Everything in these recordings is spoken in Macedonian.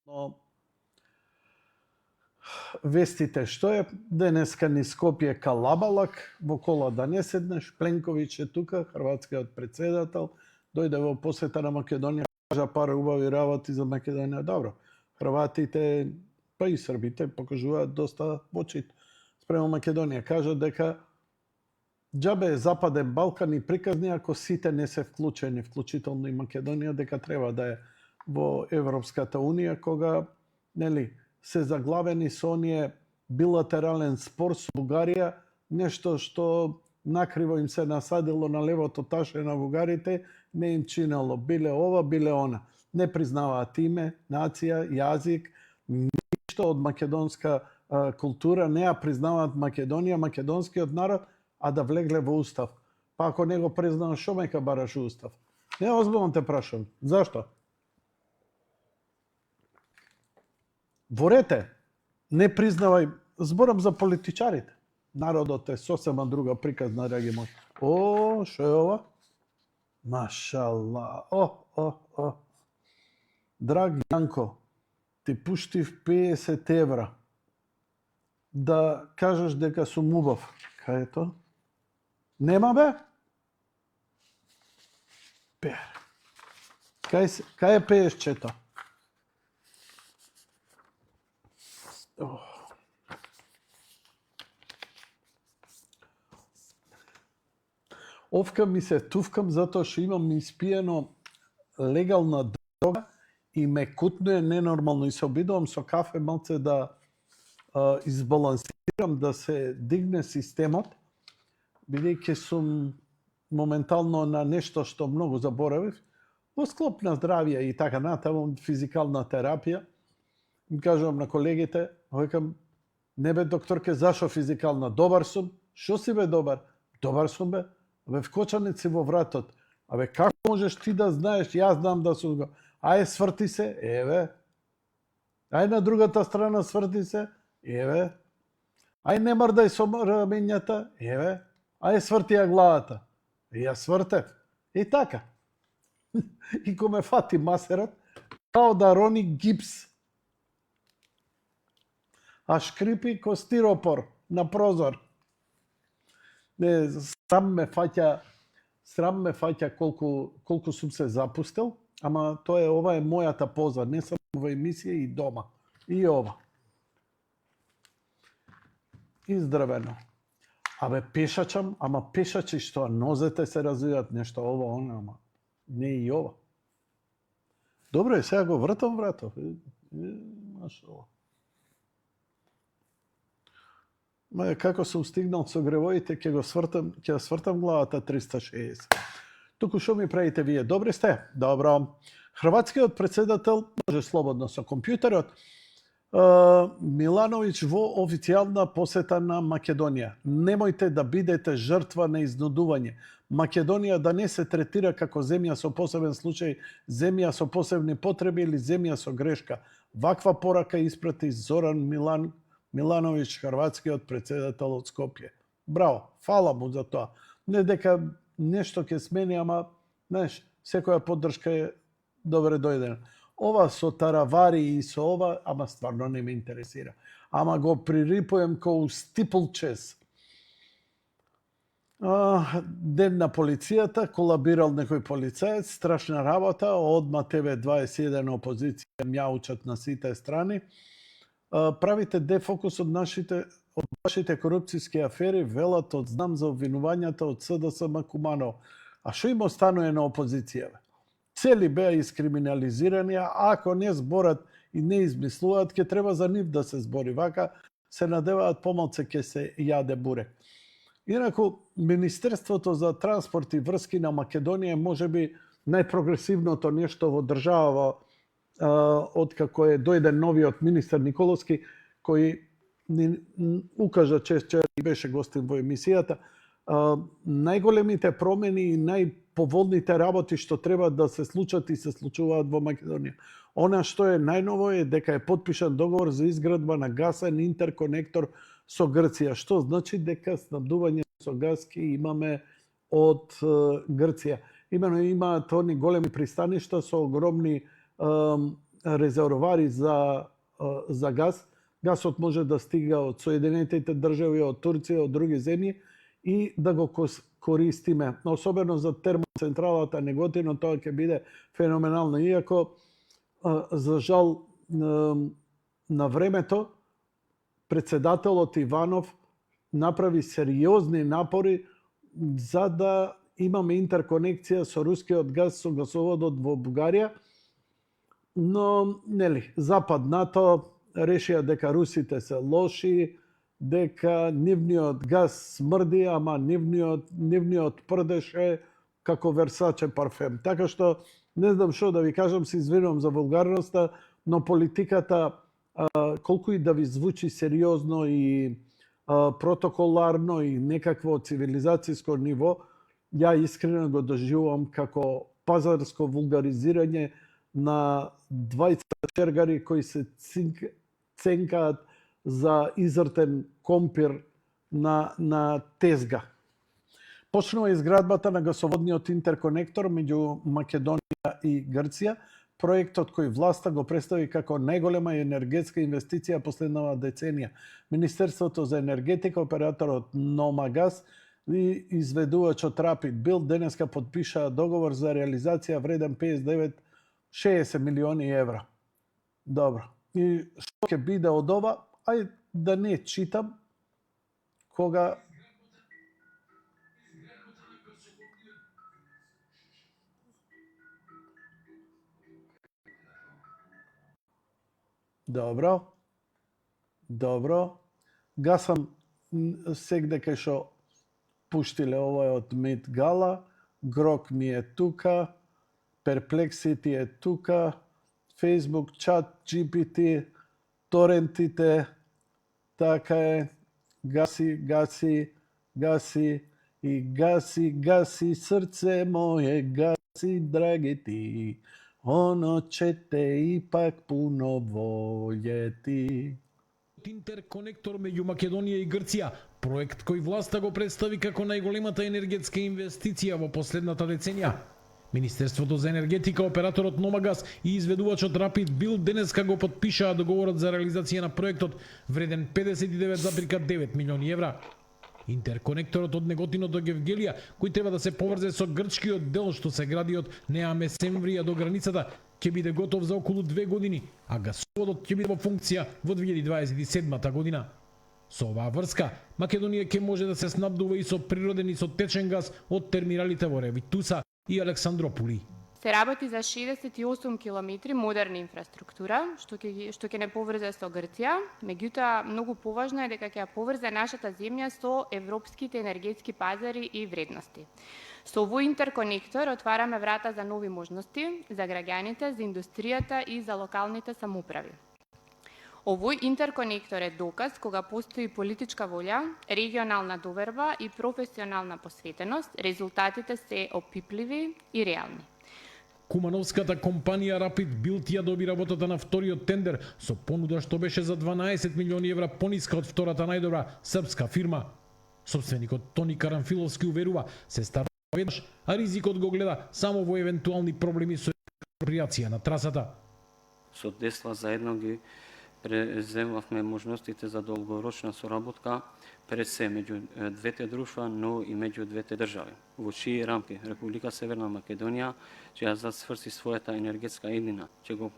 Но вестите што е денеска ни Скопје калабалак, во кола да не седнеш, Пленковиќ е тука, хрватскиот председател, дојде во посета на Македонија, кажа пар убави работи за Македонија. Добро, хрватите, па и србите покажуваат доста почит спрема Македонија. Кажа дека џабе е Западен Балкан и приказни ако сите не се вклучени, вклучително и Македонија, дека треба да е во Европската Унија, кога нели се заглавени со оние билатерален спор со Бугарија, нешто што накриво им се насадило на левото таше на бугарите, не им чинело биле ова, биле она. Не признаваат име, нација, јазик, ништо од македонска култура, не ја признаваат Македонија, македонскиот народ, а да влегле во устав. Па ако не го признаваш, шо мека бараш устав? Не, озбилно те прашам. Зашто? Ворете, не признавај, зборам за политичарите. Народот е сосема друга приказна, драги мои. О, шо е ова? Машала. Драг Јанко, ти пуштив 50 евра да кажеш дека сум убав. Кај е то? Нема бе? Пер. Кај е пеешчето? Овка ми се туфкам затоа што имам испиено легална дрога и ме кутнуе ненормално и се обидувам со кафе малце да избалансирам, да се дигне системот, бидејќи сум моментално на нешто што многу заборавив, во склоп на здравје и така натаму, физикална терапија. Им кажувам на колегите, викам, не бе докторке, зашо физикална? Добар сум. Шо си бе добар? Добар сум бе. Абе вкочаници во вратот. Абе како можеш ти да знаеш? Јас знам да сум го. Ај сврти се. Еве. Ај на другата страна сврти се. Еве. Ај не мрдај со рамењата. Еве. Ај сврти ја главата. Ја свртев. И така. И ко ме фати масерот, као да рони гипс. А шкрипи ко стиропор на прозор. Не, срам ме фаќа колку сум се запустил, ама ова е мојата поза, не само во емисија и дома. И ова. Издравено. Абе пешачам, ама пешачи што нозете се развиваат, нешто ова, она, ама не и ова. Добро е, сега го вратам вратов. Машала. Како сум стигнал со гревоите, ќе свртам главата 360. Туку шо ми правите вие? Добри сте? Добро. Хрватскиот председател може слободно со компјутерот. Милановиќ во официјална посета на Македонија. Немојте да бидете жртва на изнудување. Македонија да не се третира како земја со посебен случај, земја со посебни потреби или земја со грешка. Ваква порака испрати Зоран Милановиќ, хрватскиот председател од Скопје. Браво, фала му за тоа. Не дека нешто ќе смени, ама, знаеш, секоја поддршка е добре дојдена. Ова со таравари и со ова, ама стварно не ме интересира. Ама го пририпуjem ко стиплчес. Ден на полицијата, колабирал некој полицаец, страшна работа, одма ТВ21 опозиција мјаучат на сите страни. Правите дефокус од вашите корупцијски афери, велат од знам за обвинувањата од СДСМ Куманов. А шо им останува на опозиција? Цели беа искриминализирани, а ако не зборат и не измислуваат, ќе треба за нив да се збори. Вака се надеваат помалце ќе се јаде бурек. Инаку, Министерството за транспорт и врски на Македонија е можеби најпрогресивното нешто во држава откако е дојде новиот министер Николовски, кој ни укажа често и беше гостин во емисијата, најголемите промени и најповолните работи што треба да се случат и се случуваат во Македонија. Она што е најново е дека е потпишан договор за изградба на гасен интерконектор со Грција, што значи дека снабдување со газ ќе имаме од Грција. Имено имаат они големи пристаништа со огромни резервоари за газ. Гасот може да стига од Соединетите држави, од Турција, од други земји и да го користиме. Особено за термоцентралата Неготино, тоа ќе биде феноменално. Иако, за жал, на времето, председателот Иванов направи сериозни напори за да имаме интерконекција со рускиот газ, со гасоводот во Бугарија, но, нели, западнато решија дека русите се лоши, дека нивниот газ смрди, ама нивниот прдеш е како Версаче парфем. Така што, не знам што да ви кажам, се извинувам за вулгарноста, но политиката, колку и да ви звучи сериозно и протоколарно и некакво цивилизацијско ниво, ја искрено го доживувам како пазарско вулгаризирање на 20 чергари кои се ценкаат за изртен компир на тезга. Почнува изградбата на гасоводниот интерконектор меѓу Македонија и Грција. Проектот кој власта го представи како најголема енергетска инвестиција последнава деценија. Министерството за енергетика, операторот Номагаз и изведувачот Рапид Бил денеска подпишаа договор за реализација вреден 59-60 милиони евра. Добро. И што ќе биде од ова? Ај да не читам кога Добро. Гасам сегде кај што пуштиле ова од Met Gala, Grok ми е тука, Perplexity е тука, Facebook, Chat, GPT, торентите, така е, гаси и гаси срце моје, гаси драги ти, оно че те ипак пуно волети. Интерконектор меѓу Македонија и Грција, проект кој власта го представи како најголемата енергетска инвестиција во последната деценија. Министерството за енергетика, операторот Номагаз и изведувачот Рапид Бил денеска го подпишаа договорот за реализација на проектот вреден 59,9 милиони евра. Интерконекторот од Неготино до Гевгелија, кој треба да се поврзе со грчкиот дел што се гради од Неа Месемврија до границата, ќе биде готов за околу 2 години, а гасоводот ќе биде во функција во 2027 година. Со оваа врска, Македонија ќе може да се снабдува и со природен и со течен газ од терминалите во Ревитуса и Александрополи. Се работи за 68 километри модерна инфраструктура, што ќе не поврзе со Грција, меѓутоа многу поважно е дека ќе ја поврзе нашата земја со европските енергетски пазари и вредности. Со овој интерконектор отвараме врата за нови можности за граѓаните, за индустријата и за локалните самоуправи. Овој интерконектор е доказ кога постои политичка волја, регионална доверба и професионална посветеност, резултатите се опипливи и реални. Кумановската компанија Рапид Билт ја доби работата на вториот тендер со понуда што беше за 12 милиони евра пониска од втората најдобра српска фирма. Собственикот Тони Карамфиловски уверува се старта веднаш, а ризикот го гледа само во евентуални проблеми со експроприација на трасата. Со Десва заедно ги преземавме можностите за долгорочна соработка пред се меѓу двете друштва, но и меѓу двете држави. Во чии рамки Република Северна Македонија ќе ја засврси својата енергетска еднина, ќе го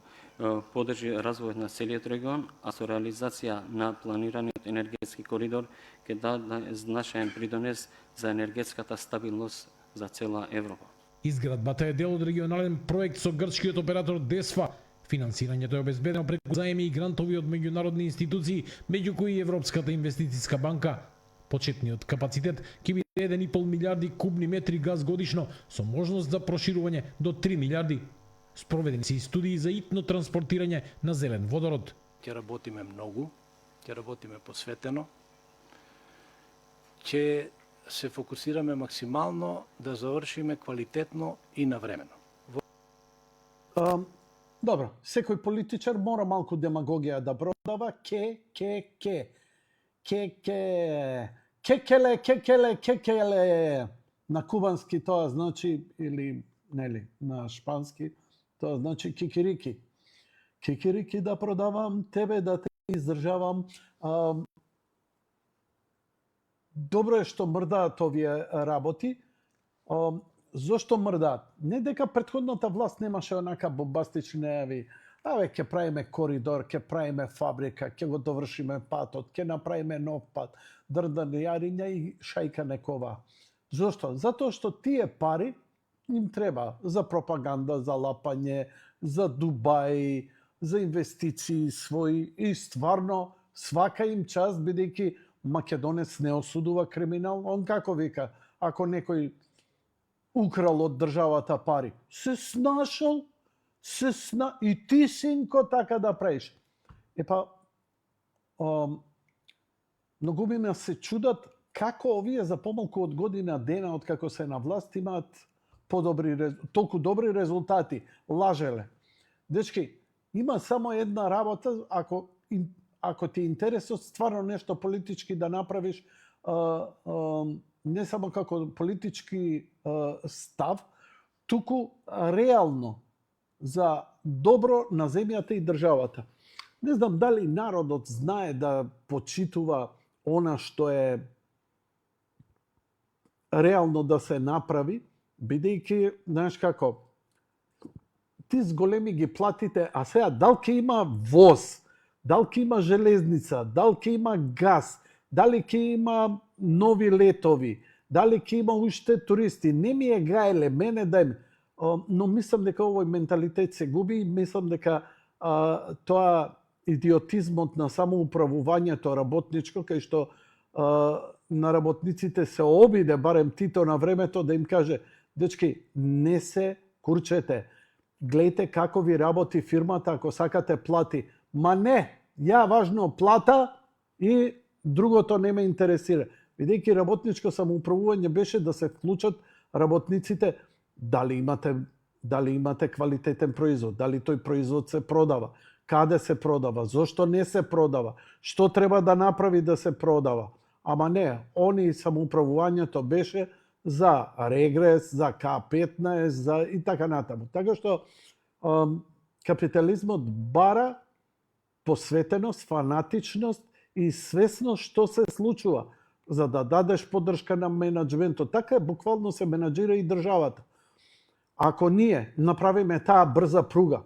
поддржи развојот на целиот регион, а со реализација на планираниот енергетски коридор ќе даде значаен придонес за енергетската стабилност за цела Европа. Изградбата е дел од регионален проект со грчкиот оператор Десфа. Финансирањето е обезбедено преку заеми и грантови од меѓународни институции, меѓу кои Европската инвестициска банка. Почетниот капацитет ќе биде 1,5 милиарди кубни метри газ годишно, со можност за проширување до 3 милиарди. Спроведени се и студии за итно транспортирање на зелен водород. Ќе работиме многу, ќе работиме посветено, ќе се фокусираме максимално да завршиме квалитетно и навремено. Добро, секој политичар мора малку демагогија да продава. Кекеле. На кубански тоа значи, или нели, на шпански, тоа значи кикирики. кикирики да продавам, тебе да те издржавам. Добро е што мрдаат овие работи. Зошто мрдаат? Не дека претходната власт немаше онака бомбастични најави. Ќе правиме коридор, ќе правиме фабрика, ќе го довршиме патот, ќе направиме нов пат, јариња и шајка некова. Зошто? Затоа што тие пари им треба за пропаганда, за лапање, за Дубај, за инвестиции своји и стварно свака им част, бидејќи македонец не осудува криминал. Он како вика, ако некој украл од државата пари, се снашол, и ти, синко, така да правиш. Многумина се чудат како овие за помалку од година дена од како се на власт имаат толку добри резултати. Лажеле. Дечки, има само една работа, ако ти е интересот стварно нешто политички да направиш, не само како политички став, туку реално за добро на земјата и државата. Не знам дали народот знае да почитува она што е реално да се направи, бидејќи, знаеш како, ти с големи ги платите, а сега дали ќе има воз, дали ќе има железница, дали ќе има газ, дали ќе има нови летови, дали ќе има уште туристи, не ми е гаеле, мене дај, но мислам дека овој менталитет се губи и мислам дека тоа идиотизмот на самоуправувањето работничко, кај што на работниците се обиде, барем Тито на времето, да им каже, дечки, не се курчете, гледате како ви работи фирмата, ако сакате плати. Ма не, ја важно плата и другото не ме интересира. Бидејќи работничко самоуправување беше да се вклучат работниците, дали имате квалитетен производ, дали тој производ се продава, каде се продава, зошто не се продава, што треба да направи да се продава. Ама не, они самоуправувањето беше за регрес, за К15, за и така натаму. Така што капитализмот бара посветеност, фанатичност и свесност што се случува, за да дадеш поддршка на менаџментот. Така буквално се менаџира и државата. Ако ние направиме таа брза пруга,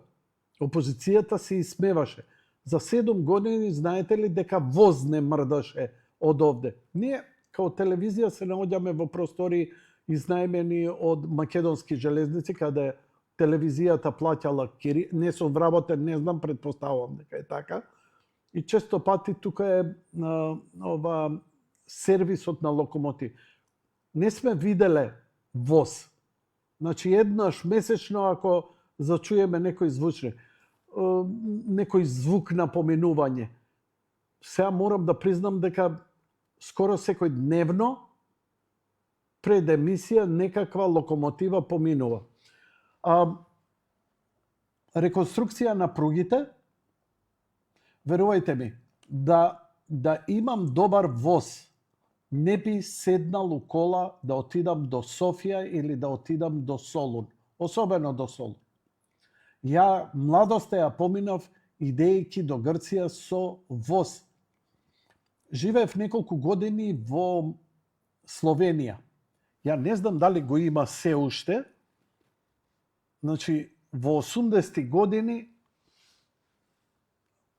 опозицијата се исмеваше. За 7 години знаете ли дека воз не мрдаше од овде? Ние као телевизија се наоѓаме во простори изнајмени од македонски железници, каде телевизијата плаќала не сум вработен, не знам, предпоставувам дека е така. И често пати тука е сервисот на локомотив. Не сме виделе воз. Значи, еднаш месечно, ако зачуеме некој звучник, некој звук на поминување. Сега морам да признам дека скоро секој дневно пред емисија некаква локомотива поминува. Реконструкција на пругите, верувајте ми, да имам добар воз, не би седнал у кола да отидам до Софија или да отидам до Солун, особено до Солун. Ја младоста ја поминав идејќи до Грција со воз. Живеев неколку години во Словенија. Ја не знам дали го има се уште. Значи, во 80-ти години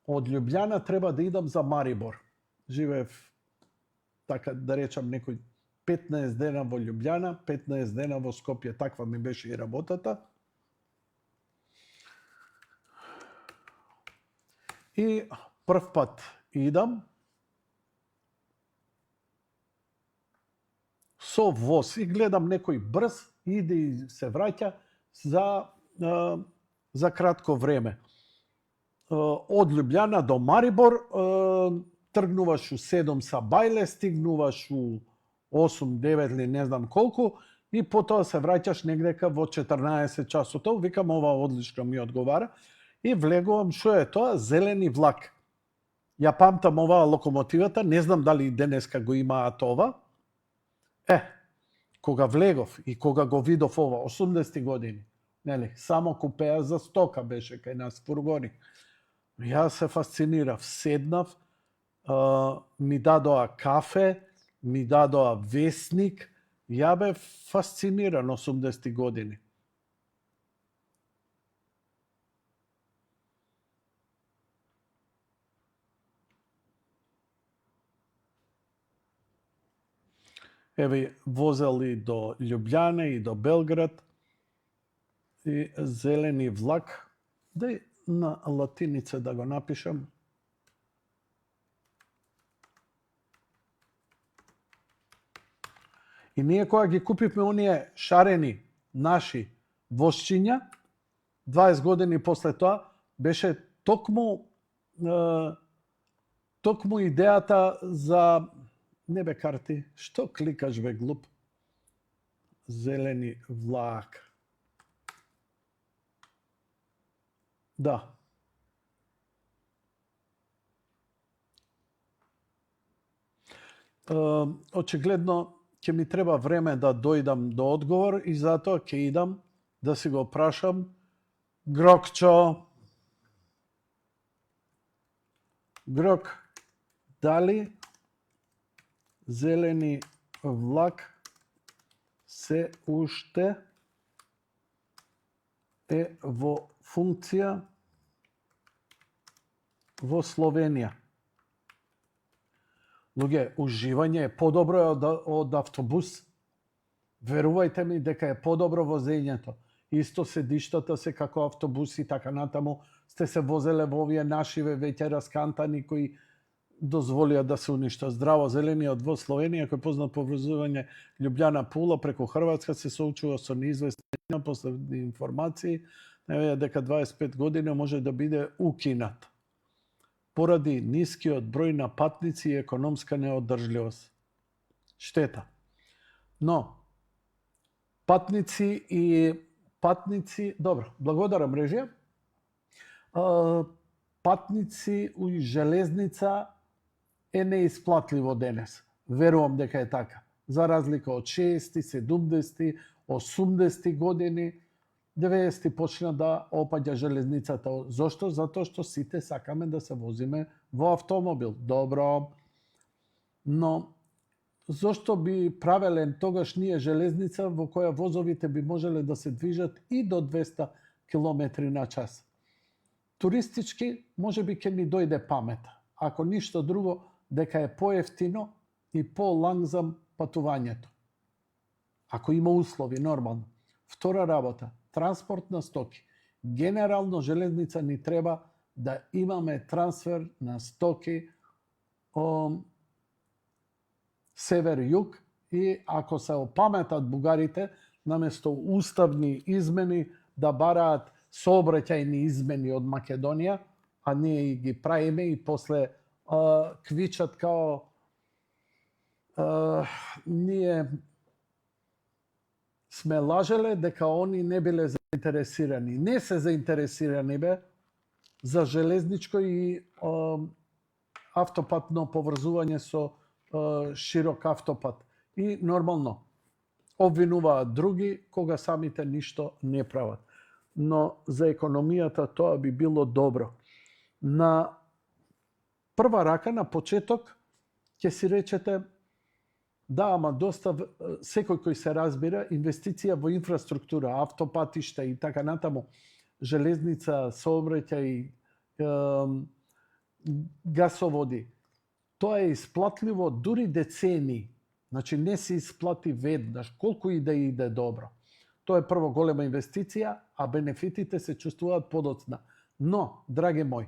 од Љубљана треба да идам за Марибор. Живеев, така да речам, некој 15 дена во Љубљана, 15 дена во Скопје. Таква ми беше и работата. И прв пат идам со воз и гледам некој брз, иде и се враќа за кратко време. Од Љубљана до Марибор тргнуваш у 7 са бајле, стигнуваш у 8-9 или не знам колку и потоа се враќаш негдека во 14 часот. Викам, ова одлично ми одговара и влегувам, што е тоа? Зелени влак. Ја памтам оваа локомотивата, не знам дали и денеска го имаат ова. Кога влегов и кога го видов ова, 80 години, нели, само купеа за стока беше кај нас фургони. Јас се фасцинирав, седнав, ми дадоа кафе, ми дадоа весник, ја бев фасциниран 80-ти години. Еве, возел и до Љубљане и до Белград и зелени влак. Дај на латиница да го напишам. И ние кога ги купивме оние шарени наши возчиња, 20 години после тоа, беше токму идејата за не бе карти, што кликаш бе глуп? Зелени влак. Да. Очигледно ќе ми треба време да дојдам до одговор и затоа ќе идам да си го прашам Грокчо. Грок, дали зелени влак се уште е во функција во Словенија? Луѓе, уживање е подобро од автобус. Верувајте ми дека е подобро возењето. Исто седиштата се како автобуси, така натаму сте се возеле во овие нашиве веќе раскантани кои дозволија да се уништа. Здраво, зелениот воз Словенија, кој познат по врзување Љубљана Пула преку Хрватска, се соочува со неизвестни последни информации, најавија дека 25 години може да биде укинат поради нискиот број на патници и економска неодржливост. Штета. Но патници, добро, благодарам режија. Патници у железница е неисплатливо денес. Верувам дека е така. За разлика од 60-ти, 70-ти, 80-ти години, 90-ти почна да опаѓа железницата. Зошто? Затоа што сите сакаме да се возиме во автомобил. Добро. Но зошто би правеле тогаш ние железница во која возовите би можеле да се движат и до 200 км на час? Туристички може би ќе ни дојде памета. Ако ништо друго, дека е поевтино и полангзам патувањето. Ако има услови, нормално. Втора работа, транспорт на стоки. Генерално железница ни треба да имаме трансфер на стоки север-југ и ако се опаметат бугарите, наместо уставни измени да бараат сообраќајни измени од Македонија, а ние ги правиме и после квичат као ние сме лажеле дека они не биле заинтересирани. Не се заинтересирани бе за железничко и автопатно поврзување со широк автопат. И нормално обвинуваат други кога самите ништо не прават. Но за економијата тоа би било добро. На прва рака, на почеток, ќе си речете да, ама доста, секој кој се разбира, инвестиција во инфраструктура, автопатишта и така натаму, железница, сообраќај, гасоводи, тоа е исплатливо дури децении. Значи не се исплати веднаш, колку и да иде добро. Тоа е прво голема инвестиција, а бенефитите се чувствуваат подоцна. Но, драги мои,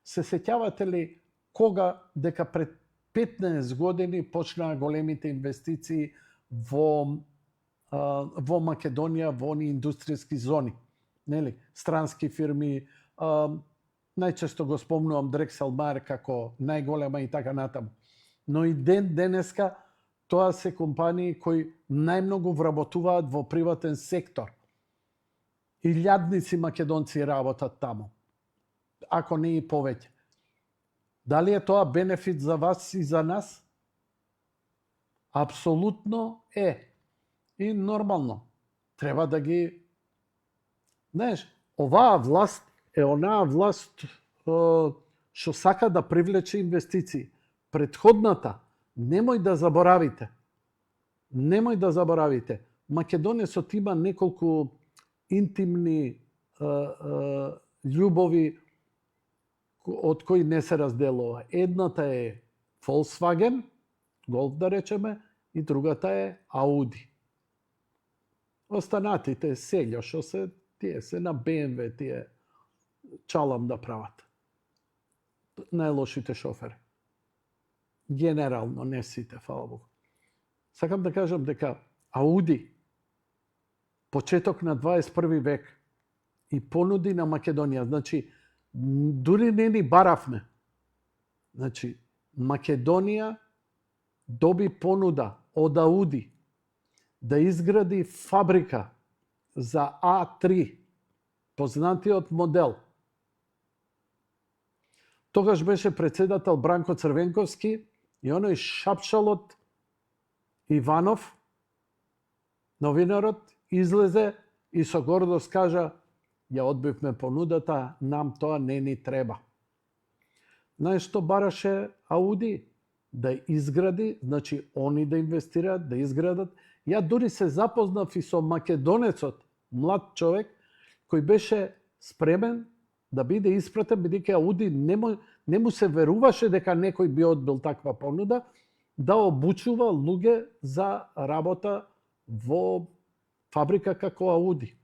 се сеќавате ли кога дека пред 15 години почнаа големите инвестиции во Македонија, во они индустријски зони, нели? Странски фирми, најчесто го спомнувам Дрекселмайер како најголема и така натаму. Но и денеска тоа се компании кои најмногу вработуваат во приватен сектор. Илјадници македонци работат таму, ако не и повеќе. Дали е тоа бенефит за вас и за нас? Апсолутно е. И нормално. Треба да ги... Знаеш, оваа власт е онаа власт што сака да привлече инвестиции. Претходната, немој да заборавите, Македонецот има неколку интимни љубови од кои не се разделува. Едната е Volkswagen, Golf да речеме, и другата е Audi. Останатите селја што се на BMW, тие чалам да прават. Најлошите шофери. Генерално, не сите, фала Богу. Сакам да кажам дека Audi, почеток на 21 век, и понуди на Македонија, значи, дури не ни баравме. Значи, Македонија доби понуда од Audi да изгради фабрика за A3, познатиот модел. Тогаш беше председател Бранко Црвенковски и оној шапшалот Иванов, новинарот, излезе и со гордост кажа: ја одбивме понудата, нам тоа не ни треба. Знаеш што бараше Audi? Да изгради, значи они да инвестираат, да изградат. Ја дури се запознав и со македонецот, млад човек, кој беше спремен да биде испратен, бидејќи Audi не му се веруваше дека некој би одбил таква понуда, да обучува луѓе за работа во фабрика како Audi.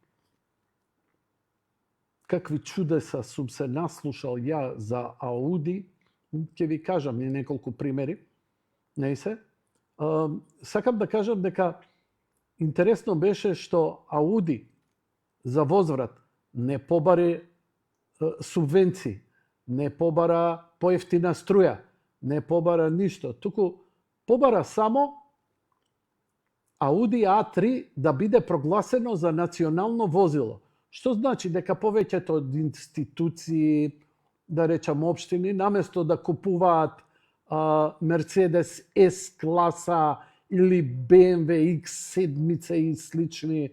Какви чудеса сум се наслушал ја за Audi, ќе ви кажам и неколку примери. Не се. Сакам да кажам дека интересно беше што Audi за возврат не побари субвенции, не побара поевтина струја, не побара ништо, туку побара само Audi A3 да биде прогласено за национално возило. Што значи дека повеќето од институции, да речам општини, наместо да купуваат Мерцедес S класа или BMW X7 и слични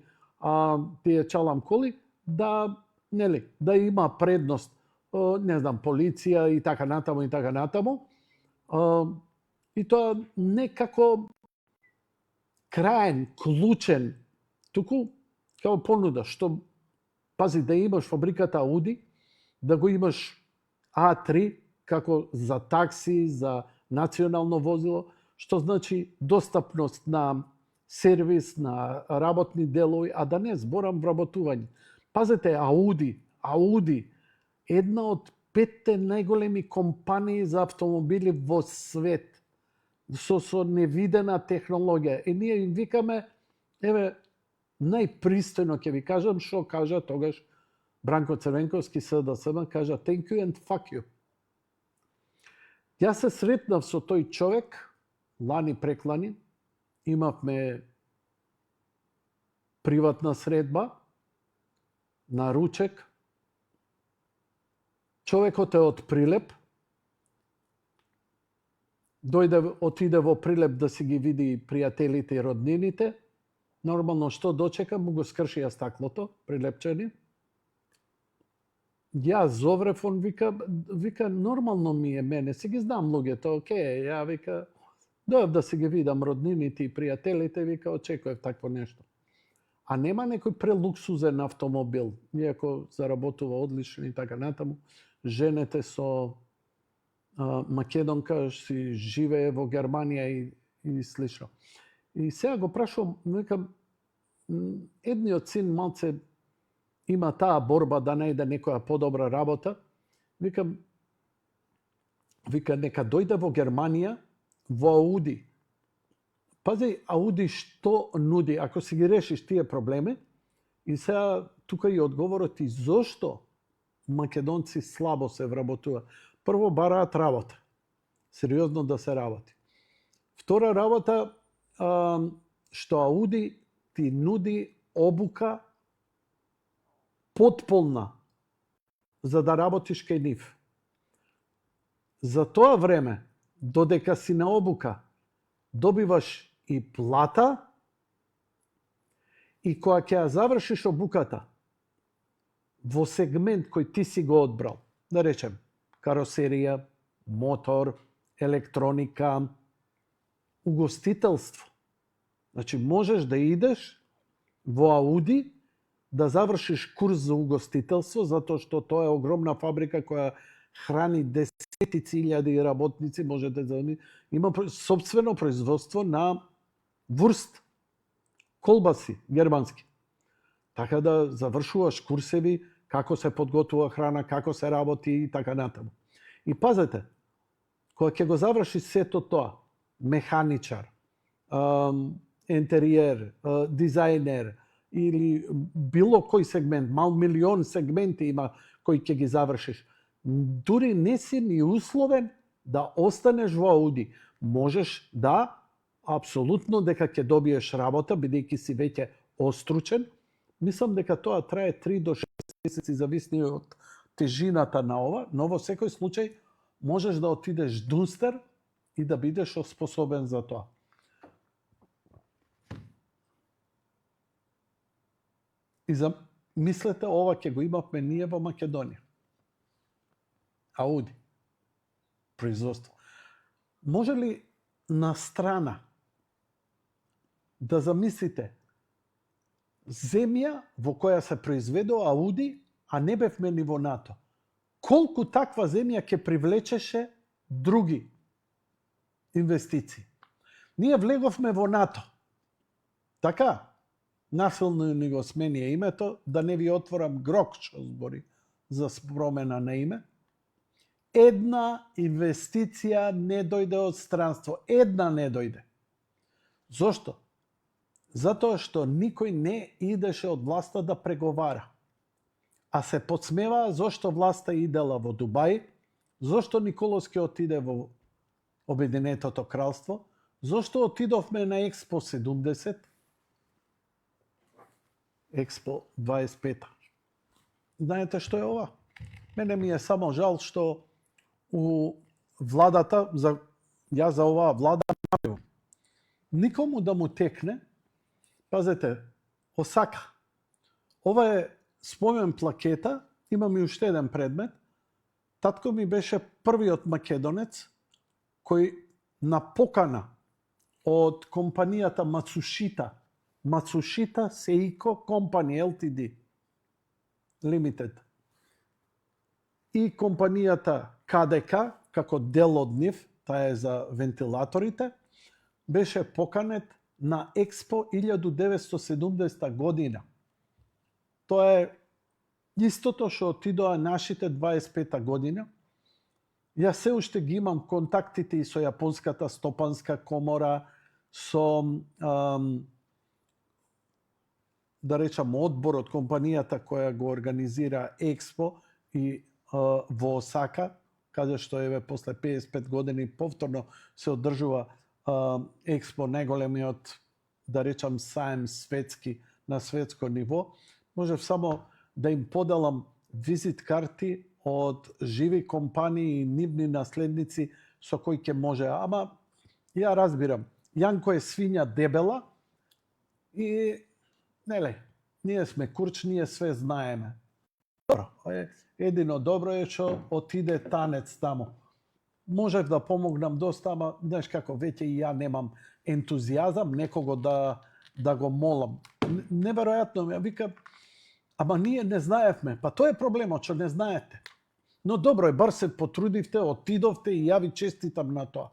тие чалам коли, да има предност, не знам, полиција и така натаму. И тоа не како краен, клучен, туку како понуда, што пази да имаш фабриката Audi, да го имаш A3 како за такси, за национално возило, што значи достапност на сервис, на работни делови, а да не зборам вработување. Пазете, Audi, една од 5 најголеми компании за автомобили во свет, со невидена технологија. И ние им викаме, најпристојно ќе ви кажам што кажа тогаш Бранко Црвенковски, СДСМ, кажа thank you and fuck you. Јас се сретнав со тој човек, лани преклани, имавме приватна средба, на ручек. Човекот е од Прилеп, отиде во Прилеп да си ги види пријателите и роднините. Нормално што дочека, му го скршија стаклото, прилепчени. Ја зоврев, он вика, нормално ми е мене, си ги знам луѓето, окей, ја вика, дојав да си ги видам роднините и пријателите, вика, очекував такво нешто. А нема некој прелуксузен автомобил, иако заработува одлично и така натаму. Женете со македонка, си живее во Германија и слично. И сега го прашувам, викам, едниот син малце има таа борба да најде некоја подобра работа. Вика, нека дојде во Германија, во Audi. Пази, Audi што нуди, ако си ги решиш тие проблеми, и сега тука и одговорот и зошто македонци слабо се вработува. Прво, бараат работа. Сериозно да се работи. Втора работа, што Audi ти нуди обука потполна за да работиш кај нив. За тоа време, додека си на обука, добиваш и плата, и кога ќе ја завршиш обуката во сегмент кој ти си го одбрал, да речем, каросерија, мотор, електроника, угостителство. Значи, можеш да идеш во Ауди, да завршиш курс за угостителство, затоа што тоа е огромна фабрика која храни десетици илјади работници, можете да има сопствено производство на вурст, колбаси германски. Така да завршуваш курсеви како се подготвува храна, како се работи и така натаму. И пазете, кога ќе го заврши сето тоа, механичар, интериер, дизајнер или било кој сегмент, милион сегменти има кои ќе ги завршиш. Дури не си ни условен да останеш во Ауди. Можеш да, апсолутно дека ќе добиеш работа, бидејќи си веќе остручен. Мислам дека тоа трае 3 до 6 месеци, зависи од тежината на ова, но во секој случај можеш да отидеш дунстер и да бидеш способен за тоа. И мислете, ова ќе го имавме ние во Македонија. Ауди. Производство. Може ли на страна да замислите земја во која се произведува Ауди, а не бевме ни во НАТО? Колку таква земја ќе привлечеше други инвестиции? Ние влеговме во НАТО. Така, насилно ни го сменија името, да не ви отворам грок што збори за промена на име. Една инвестиција не дојде од странство. Една не дојде. Зошто? Затоа што никој не идеше од власта да преговара. А се подсмеваа зошто власта идела во Дубај, зошто Николовски отиде во Обединетото кралство, зошто отидовме на Експо 70, Експо 25. Знаете што е ова? Мене ми е само жал што у владата, ја за оваа влада, никому да му текне, пазете, Осака. Ова е спомен плакета, имам и уште еден предмет. Татко ми беше првиот македонец кој на покана од компанијата Matsushita Seiko Company Ltd Limited и компанијата КДК, како дел од нив, таа е за вентилаторите, беше поканет на Експо 1970 година. Тоа е истото што отидоа нашите 25-та година. Јас се уште ги имам контактите и со Јапонската стопанска комора, со да речам одбор од компанијата која го организира Експо и во Осака, каде што еве после 55 години повторно се одржува Експо, најголемиот, да речам, саем светски на светско ниво. Можев само да им поделам визит карти од живи компании и нивни наследници со кои ќе може. Ама ја разбирам, Јанко е свиња дебела и неле, ние сме курч, ние све знаеме. Добро, едино добро е што отиде танец таму. Можев да помогнам доста, ама знаеш како, веќе и ја немам ентузијазам некого да го молам. Неверојатно ми вика, ама ние не знаевме. Па тоа е проблемот, што не знаете. Но добро е, бар се потрудивте, отидовте и ја ви честитам на тоа.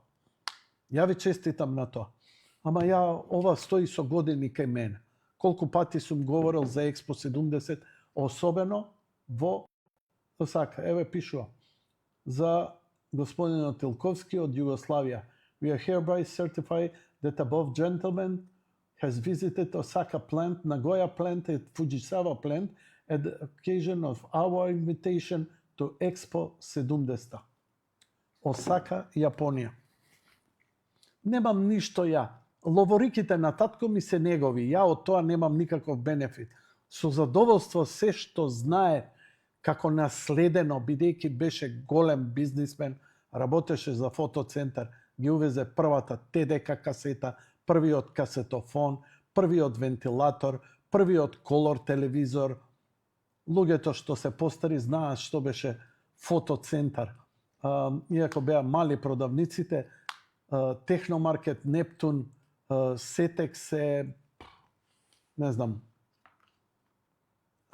Ама ја ова стои со години кај мене. Колку пати сум говорил за Експо 70, особено во Осака. Еве пишува за господинот Илковски од Југославија. We are hereby certify that above gentleman has visited Osaka plant, Nagoya plant and Fujisawa plant at the occasion of our invitation to Expo 70. Осака, Јапонија. Немам ништо ја. Ловориките на татко ми се негови. Ја од тоа немам никаков бенефит. Со задоволство се што знае како наследено, бидејќи беше голем бизнисмен, работеше за фотоцентар, ги увезе првата ТДК касета, првиот касетофон, првиот вентилатор, првиот колор телевизор. Луѓето што се постари знаат што беше фотоцентар. иако беа мали продавниците, Техномаркет, Нептун, Сетек се, не знам,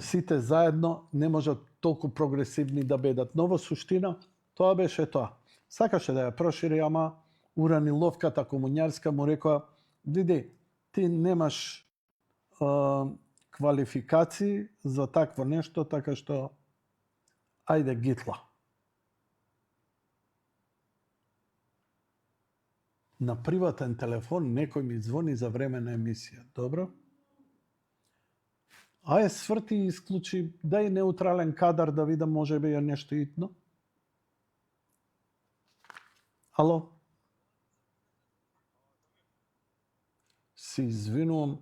сите заедно не можат толку прогресивни да бидат. Но во суштина, тоа беше тоа. Сакаше да ја прошири, ама Ураниловката комуњарска му рекоа, види, ти немаш квалификации за такво нешто, така што ајде гитла. На приватен телефон некој ми звони за време на емисија. Добро? Ајде сврти и исклучи, дај неутрален кадар да видам може би е нешто итно. Ало? Се извинувам.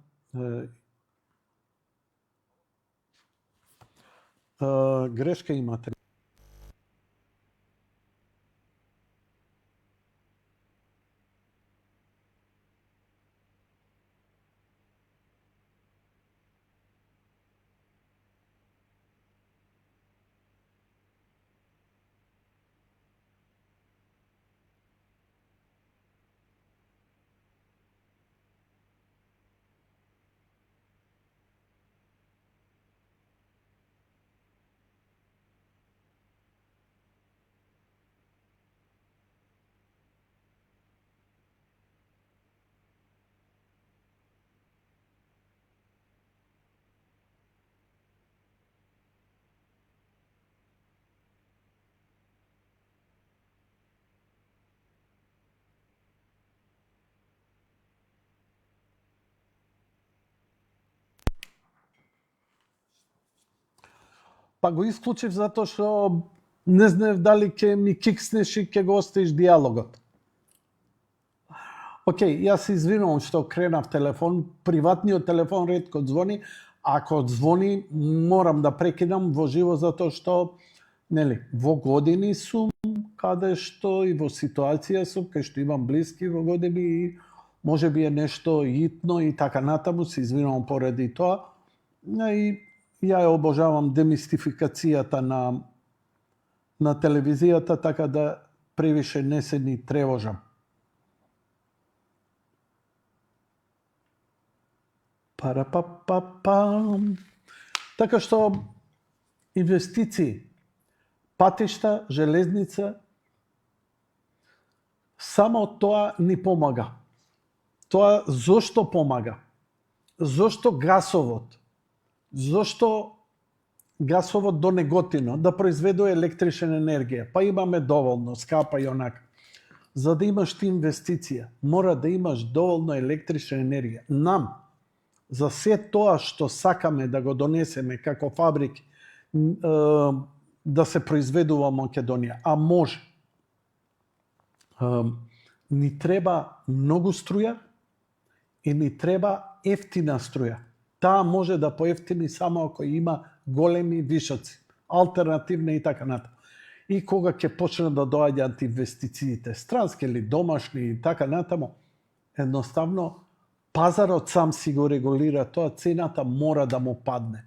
Грешка имате. Па го исклучив затоа што не знаев дали ќе ми кикснеш и ќе го оставиш диалогот. Океј, јас се извинувам што кренав телефон, приватниот телефон ретко звони, ако звони морам да прекинам во живо затоа што во години сум каде што и во ситуација сум кај што имам блиски во години и може би е нешто итно и така натаму, се извинувам поради тоа. И ја обожавам демистификацијата на телевизијата, така да превише не се ни тревожам. Парапапапам. Така што инвестиции, патишта, железница, само тоа ни помага. Тоа зошто помага? Зошто гасовод? Зошто гасовод до Неготино да произведува електрична енергија? Па имаме доволно, скапа и онака. За да имаш ти инвестиција, мора да имаш доволно електрична енергија. Нам, за се тоа што сакаме да го донесеме како фабрики, да се произведува Македонија, а може. Ни треба многу струја и ни треба ефтина струја. Таа може да поевтини само ако има големи вишоци, алтернативни и така натаму. И кога ќе почнат да доаѓаат инвестициите, странски или домашни и така натаму, едноставно пазарот сам си го регулира тоа, цената мора да му падне.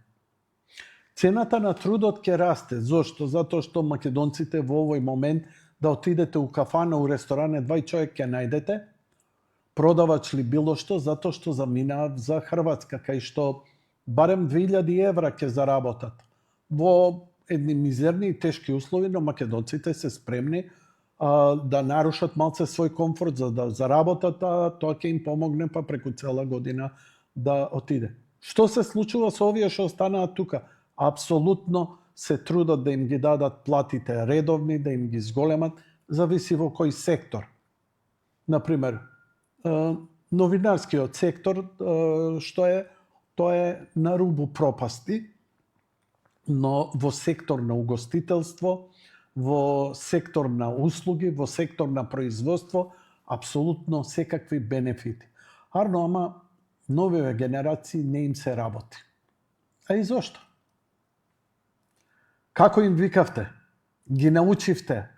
Цената на трудот ќе расте. Зошто? Затоа што македонците во овој момент да отидете у кафана, у ресторане, 2 човек ќе најдете, продавач ли било што, затоа што заминаа за Хрватска, кај што барем 2000 евра ќе заработат. Во едни мизерни и тешки услови, но македонците се спремни да нарушат малце свој комфорт за да заработат, а тоа ќе им помогне па преку цела година да отиде. Што се случува со овие што останаат тука? Апсолутно се трудат да им ги дадат платите редовни, да им ги зголемат, зависи во кој сектор. Например, новинарскиот сектор, што е, тоа е на рубу пропасти, но во сектор на угостителство, во сектор на услуги, во сектор на производство, апсолутно секакви бенефити. Арно, ама новите генерации не им се работи. А и зошто? Како им викавте? Ги научивте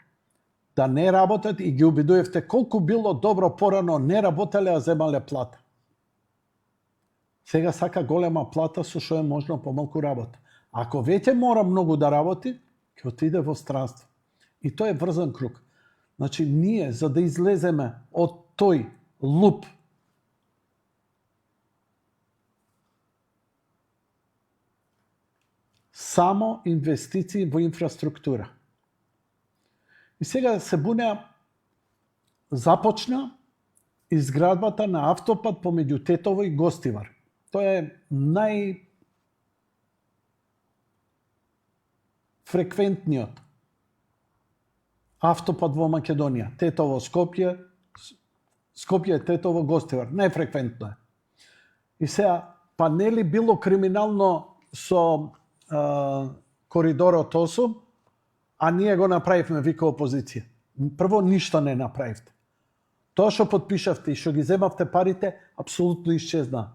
да не работат и ги убедувавте колку било добро порано не работеле, а земале плата. Сега сака голема плата со што е можно помалку работа. Ако веќе мора многу да работи, ќе отиде во странство. И тоа е врзан круг. Значи, ние, за да излеземе од тој луп, само инвестиции во инфраструктура. И сега се бунеа, започна изградбата на автопат помеѓу Тетово и Гостивар. Тоа е најфреквентниот автопат во Македонија. Тетово, Скопје, Скопје, Тетово, Гостивар. Најфреквентно е. И сега, па нели било криминално со коридорот 8, а ние го направивме, вика опозиција. Прво, ништо не направивте. Тоа што подпишавте и што ги земавте парите, апсолутно исчезна.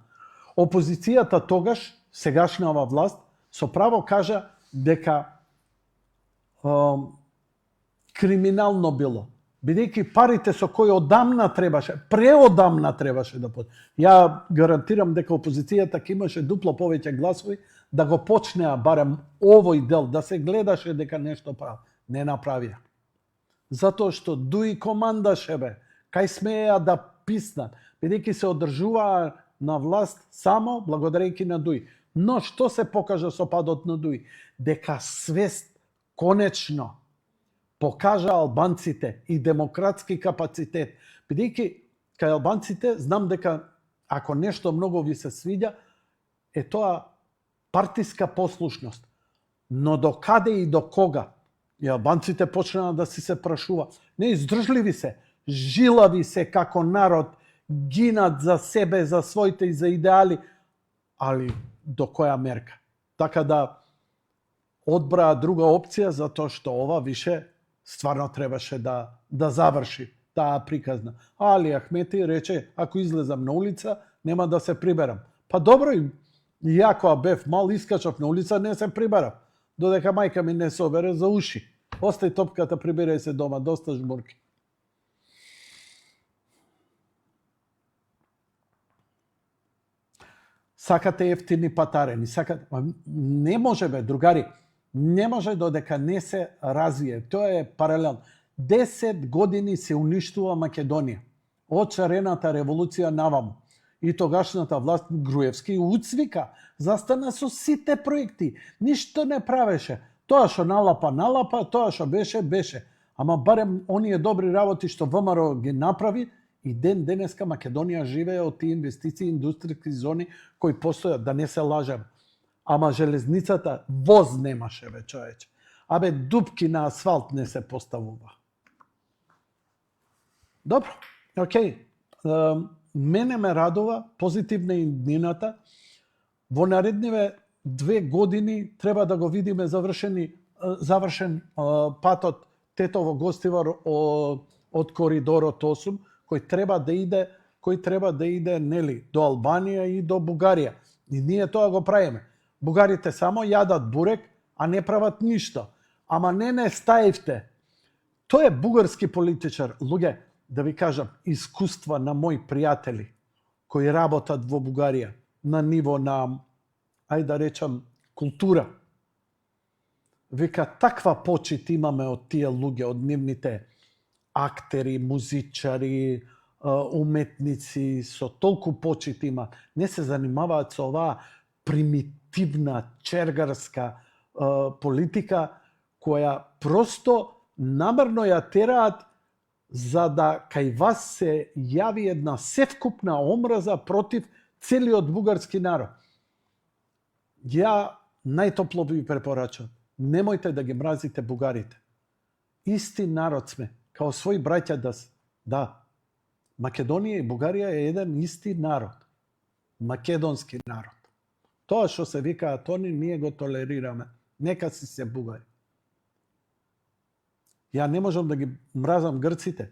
Опозицијата тогаш, сегашна ова власт, со право кажа дека криминално било. Бидејќи парите со кои одамна требаше, преодамна требаше да под. Ја гарантирам дека опозицијата ќе имаше дупло повеќе гласови да го почнеа барем овој дел, да се гледаше дека нешто прави. Не направија. Затоа што дуи командаше бе, кај смеја да писнат, бидејќи се одржуваа на власт само благодарејќи на Дуи. Но што се покажа со падот на Дуи? Дека свест конечно покажа албанците и демократски капацитет. Бидејќи кај албанците знам дека ако нешто многу ви се свиѓа, е тоа партиска послушност. Но до каде и до кога? И албанците почнаа да си се прашува. Не, издржливи се, жилави се како народ, гинат за себе, за своите и за идеали, али до која мерка? Така да одбраа друга опција, затоа што ова више стварно требаше да заврши таа приказна. Али Ахмети рече, ако излезам на улица, нема да се приберам. Па добро, и ја кога бев мал искачав на улица, не се приберав. Додека мајка ми не се обере за уши. Остај топката, приберај се дома, доста жмурки. Сакате ефтини патарени, сакате... Не може бе, другари, не може додека не се развие. Тоа е паралелно. 10 години се уништува Македонија. Од шарената револуција наваму. И тогашната власт Груевски уцвика, застана со сите проекти. Ништо не правеше. Тоа што налапа, тоа што беше. Ама барем оние добри работи што ВМРО ги направи, и денеска Македонија живее од тие инвестиции, индустријски зони кои постојат, да не се лажем. Ама железницата воз немаше бе, човече. Абе дупки на асфалт не се поставува. Добро, окей. Мене ме радува позитивна иднината. Во наредниве 2 години треба да го видиме завршен патот Тетово-Гостивар од коридорот 8, кој треба да иде нели до Албанија и до Бугарија. И ние тоа го правиме. Бугарите само јадат бурек, а не прават ништо. Ама не стаивте. Тој е бугарски политичар. Луѓе, да ви кажам, искуства на мои пријатели кои работат во Бугарија на ниво на, ајде да речам, култура. Вика, таква почит имаме од тие луѓе, од нивните актери, музичари, уметници, со толку почит има. Не се занимаваат со оваа примитивна, чергарска политика, која просто намерно ја тераат за да кај вас се јави една севкупна омраза против целиот бугарски народ. Ја најтопло ви препорачам, немојте да ги мразите бугарите. Исти народ сме, као своји браќа да. Македонија и Бугарија е еден исти народ. Македонски народ. Тоа што се викаат они, ние го толерираме. Нека си се бугари. Ја не можам да ги мразам грците,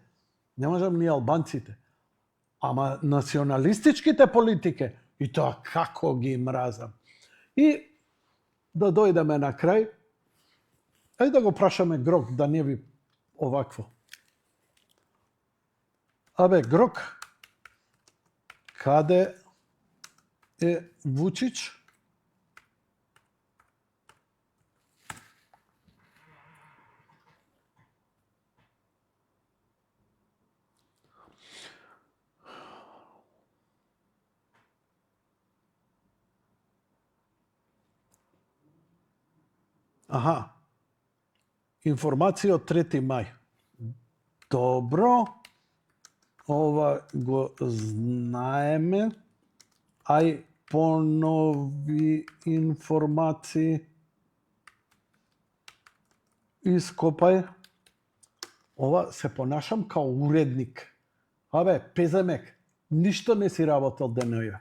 не можам ни албанците. Ама националистичките политики, и тоа како ги мразам. И да дојдеме на крај, ајде да го прашаме Грок, да не ви овакво. Абе, Грок, каде е Вучич? Аха. Информација од 3 мај. Добро. Ова го знаеме. Ај понови информации. Ископај. Ова се понашам као уредник. Абе, пеземек, ништо не си работел деноја.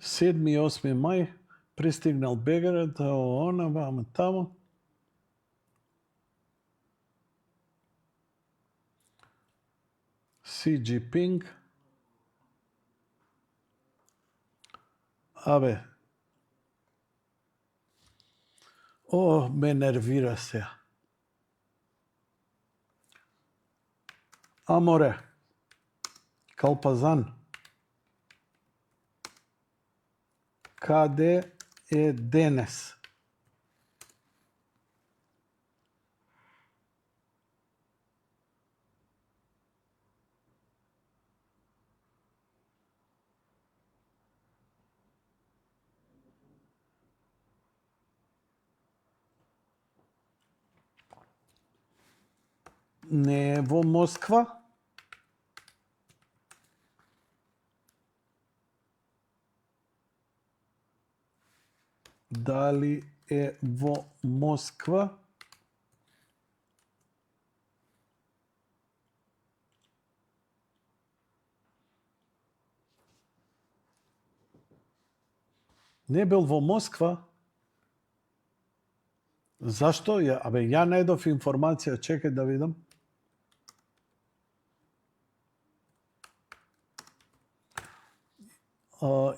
Седми и 8 мај пристигнал Беград, она, вама, тамо. Си Джинпинг. Абе. О, ме нервира се. Аморе. Калпазан. Каде е денес? Не е во Москва? Дали е во Москва? Не бил во Москва? Зашто? Ја најдов информација, чекај да видам.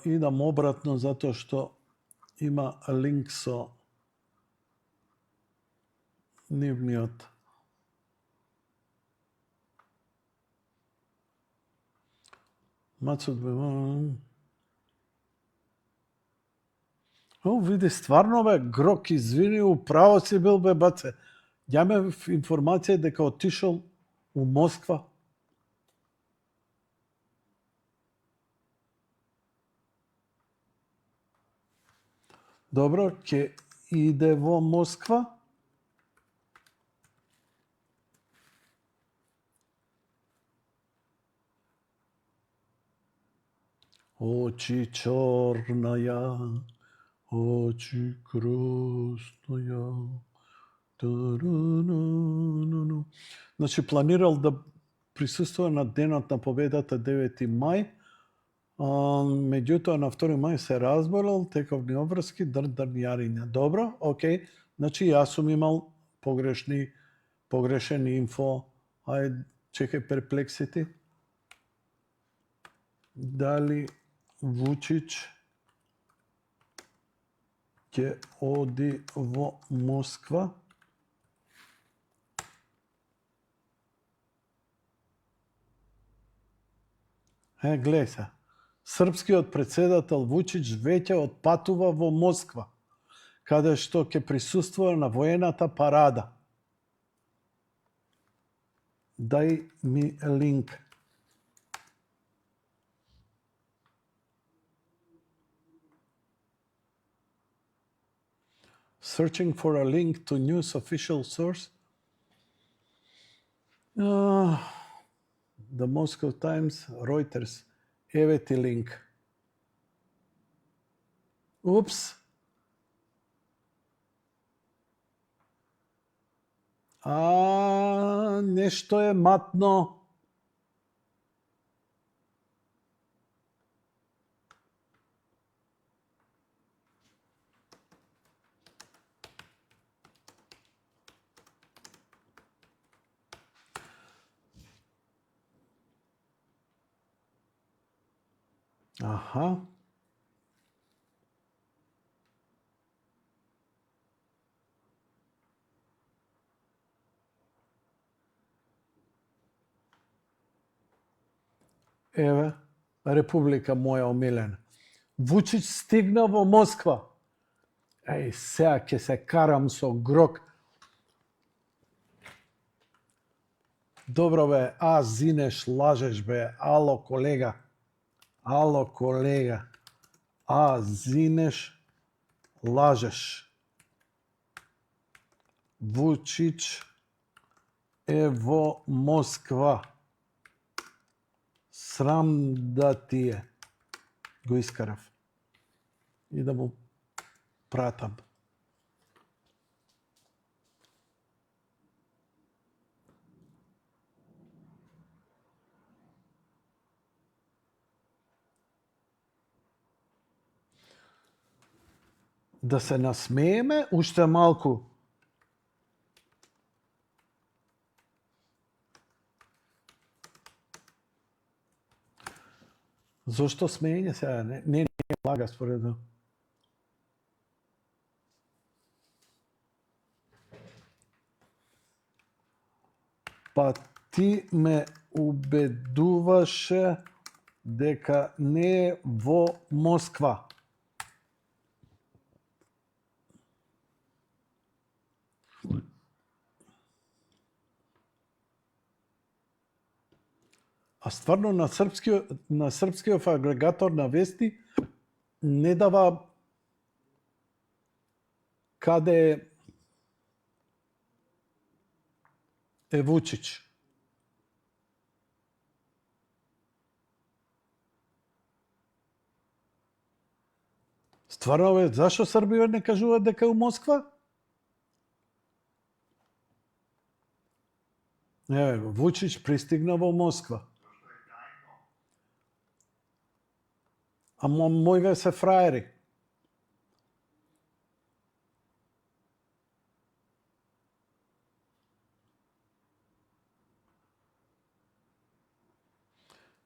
Идам обратно затоа што има линк со нивниот. Мацут бе. О, види, стварно бе, Грок, извини, управо си бил бе, баце. Ја имам информација дека отишол у Москва. Добро, ќе иде во Москва. Очи чорнаја, очи краснаја. Значи, планирал да присуствува на денот на победата 9 мај, меѓутоа на 2 мај се разболел, тековни обврски, јариња. Добро, окей. Значи, јас сум имал погрешен инфо. Ајде, чекај, перплексити. Дали Вучич ќе оди во Москва? Гледај се. Српскиот председател Вучич веќе отпатува во Москва, каде што ќе присуствува на воената парада. Дај ми линк. Searching for a link to news official source. The Moscow Times, Reuters. Еве ти линк. Упс. Нешто е матно. Аха. Еве, република моја омилена. Вучич стигна во Москва. Сега ќе се карам со грок. Добро бе, зинеш, лажеш бе. Ало, колега. Зинеш, лажеш. Вучич е во Москва. Срам да ти е. Го искарав. И да му пратам. Да се насмееме уште малку. Зошто смеење сега? Не лага според мен. Па ти ме убедуваше дека не е во Москва. А стварно на српскиот агрегатор на вести не дава каде е Вучич. Стварно бе, зашо Србија не кажуваат дека е у Москва? Вучич пристигна во Москва. А мојве се фраери.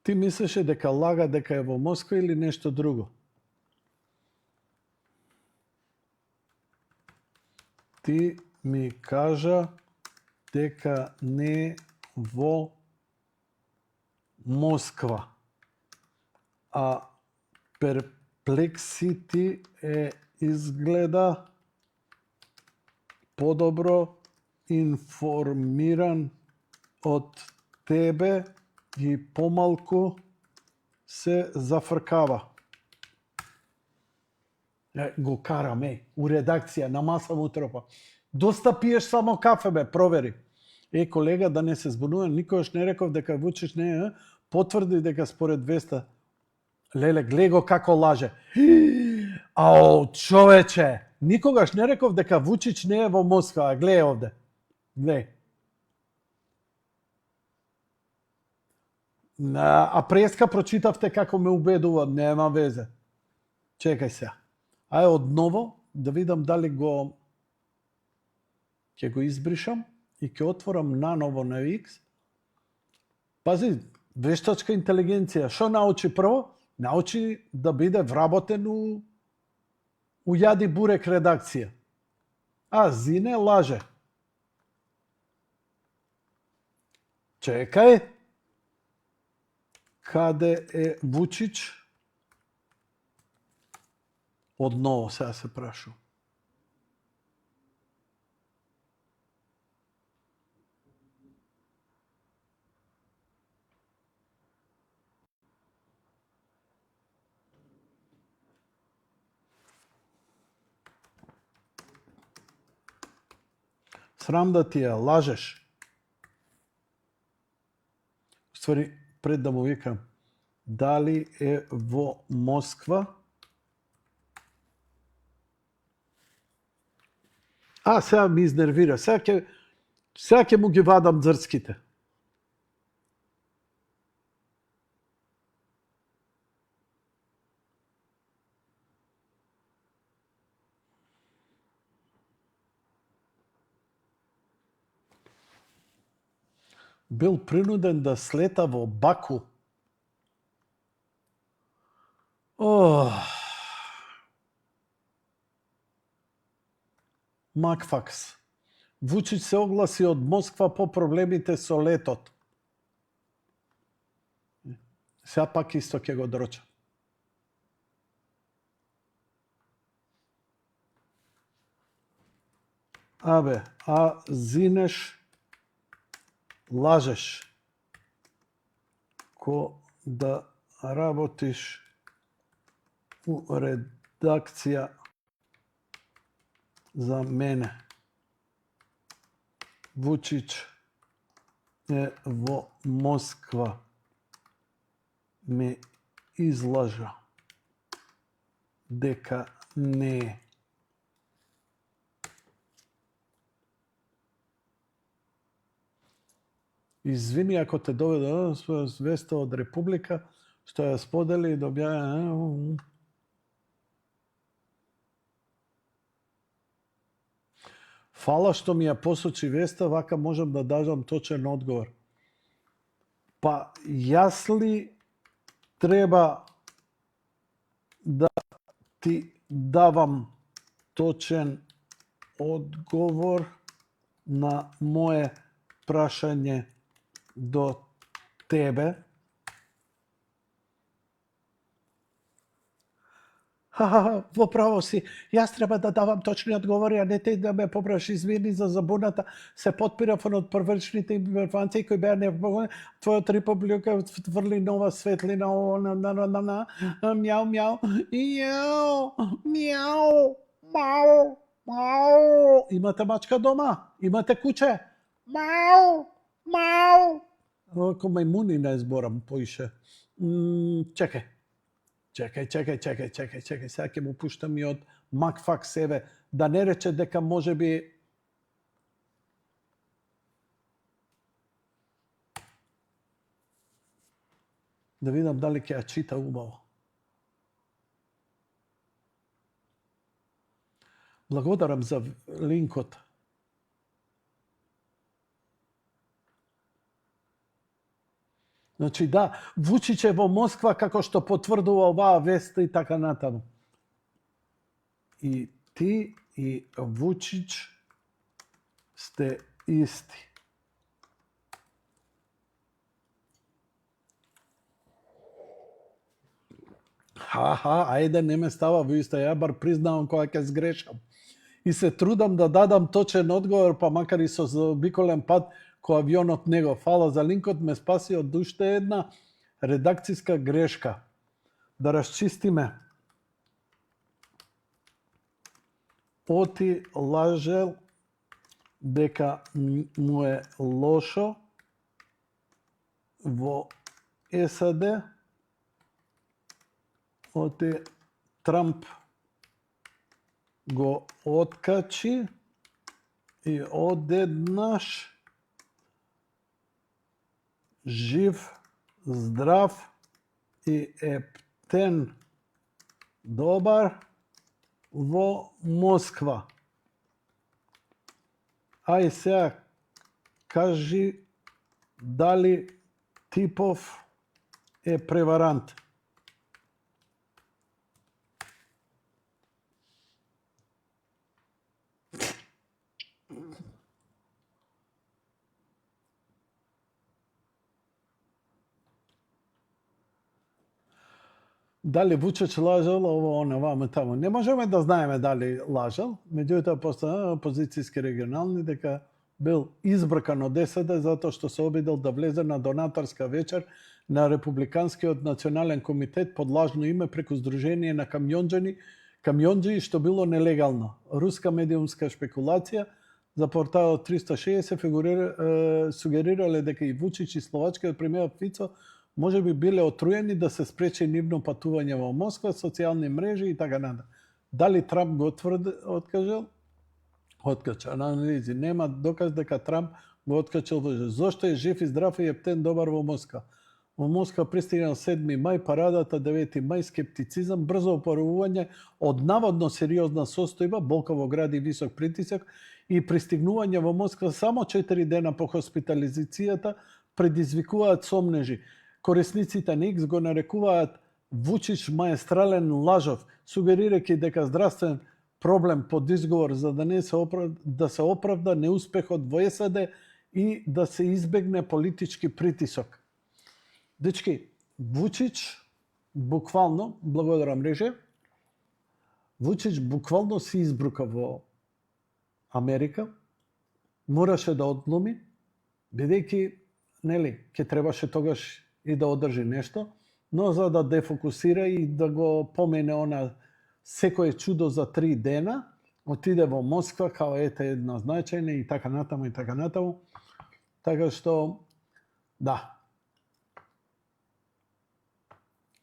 Ти мислеше дека лага дека е во Москва или нешто друго? Ти ми кажа дека не во Москва. А Perplexity е изгледа подобро информиран од тебе и помалку се зафркава. Го карам, у редакција, на маса му тропа. Доста пиеш само кафе, бе, провери. Колега, да не се збунува, никогаш не реков дека Вучич не е, потврди дека според веста. Леле, глеј го како лаже. Ау, човече, никогаш не реков дека Вучич не е во Москва, глеј овде. Глеј. А преска прочитавте како ме убедува, нема везе. Чекај се. Одново да видам дали ќе го избришам и ќе отворам наново на X. Пази, вештачка интелигенција, што научи прво? Научи да биде вработен у јади бурек редакција. Зине лаже. Чекај. Каде е Вучич? Одново сега се прашу. Срам да ти е, лажеш. Ствари, пред да му викам, дали е во Москва? Сега ми изнервира. Сега ќе му ги вадам дзрцките. Бил принуден да слета во Баку. Макфакс. Вучич се огласи од Москва по проблемите со летот. Сега пак исто ќе го дрочам. Абе, зинеш, лажеш. Ко да работиш у редакција за мене. Вучич е во Москва. Ме излажа дека не е. Извини ако те доведа своја звеста од Република, што ја сподели и добија. Фала што ми ја посочи веста, вака можам да дадам точен одговор. Па јас ли треба да ти давам точен одговор на моje прашање до тебе? Во право си, јас треба да давам точни одговори, а не ти да ме поправиш. Извини за забуната, се потпирав од првичните информации кои беа невбогни. Твојот република тврли нова светлина, мяу, мяу, јау, мяу, мау, мау. Имате мачка дома? Имате куче? Мау, мау. Ако мајмуни не зборам поише. Чекај. Чекај, сега ќе му пуштам и од Макфак себе, да не рече дека може би да видам дали ќе ја чита убаво. Благодарам за линкот. Значи да, Вучич е во Москва како што потврдува оваа веста и така натаму. И ти и Вучич сте исти. Ајде, не ме става во иста, ја бар признавам кога ќе сгрешам. И се трудам да дадам точен одговор, па макар и со заобиколен пат, кој авионот него. Фала за линкот, ме спаси од уште една редакциска грешка. Да расчистиме. Оти лажел дека му е лошо во САД. Оти Трамп го откачи и одеднаш жив, здрав и ептен добар во Москва. Ај сега кажи дали Типов е преварант. Дали Вучич лажал, ово, оно, вамо, тамо. Не можеме да знаеме дали лажал, меѓутоа постоја опозицијски регионални дека бил избркан од САД затоа што се обидел да влезе на донаторска вечер на Републиканскиот национален комитет под лажно име преку Сдружение на камионџи, што било нелегално. Руска медиумска шпекулација за порталот 360 сугерирале дека и Вучич и словачкиот премиер Фицо може би биле отруени да се спречи нивно патување во Москва, социјални мрежи и така натаму. Дали Трамп го откажал? Откача. Анализи. Нема доказ дека Трамп го откачал. Зошто е жив и здрав и ептен добар во Москва? Во Москва пристигнал 7 мај, парадата 9 мај, скептицизам, брзо опорување од наводно сериозна состојба, болка во град и висок притисок и пристигнување во Москва само 4 дена по хоспитализацијата предизвикуваат сомнежи. Корисниците на X го нарекуваат Вучич маестрален лажов, сугерирајќи дека здравствен проблем под изговор за да не се оправда неуспехот во САД и да се избегне политички притисок. Дечки, Вучич буквално, благодарам Реже, Вучич буквално се избрука во Америка, мораше да одлуми, бидејќи, нели, ќе требаше тогаш и да одржи нешто, но за да дефокусира и да го помене она секое чудо за 3 дена, отиде во Москва, као ете една значајна и така натаму и така натаму. Така што, да.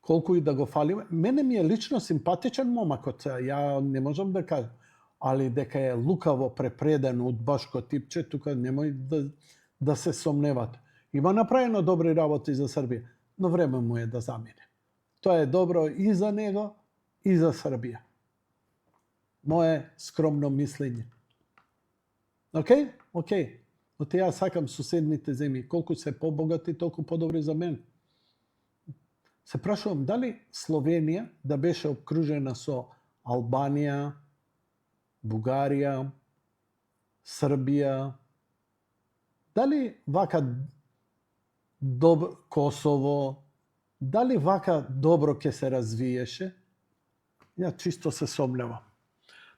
Колку и да го фалиме, мене ми е лично симпатичен момакот, ја не можам да кажам, али дека е лукаво препреден удбашко типче, тука немој да се сомневате. Има направено добри работи за Србија, но време му е да замине. Тоа е добро и за него, и за Србија. Мое скромно мислење. Океј? Океј. Оте ја сакам суседните земји. Колку се побогати, толку подобри за мен. Се прашувам дали Словенија да беше обкружена со Албанија, Бугарија, Србија, дали вака Косово, дали вака добро ќе се развиеше? Ја чисто се сомневам.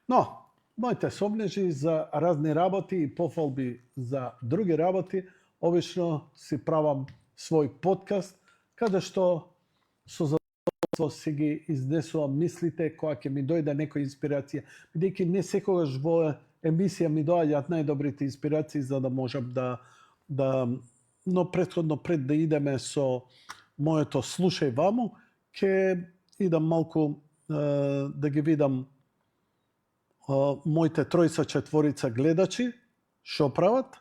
Но, моите сомнежи за разни работи и пофалби за други работи, обично си правам свој подкаст, каде што со задоволство си ги изнесувам мислите кога ќе ми дојде некоја инспирација, бидејќи не секогаш во емисија ми доаѓаат најдобрите инспирации за да можам но претходно пред да идеме со моето слушај ваму, ќе идам малку да ги видам моите тројца четворица гледачи што прават.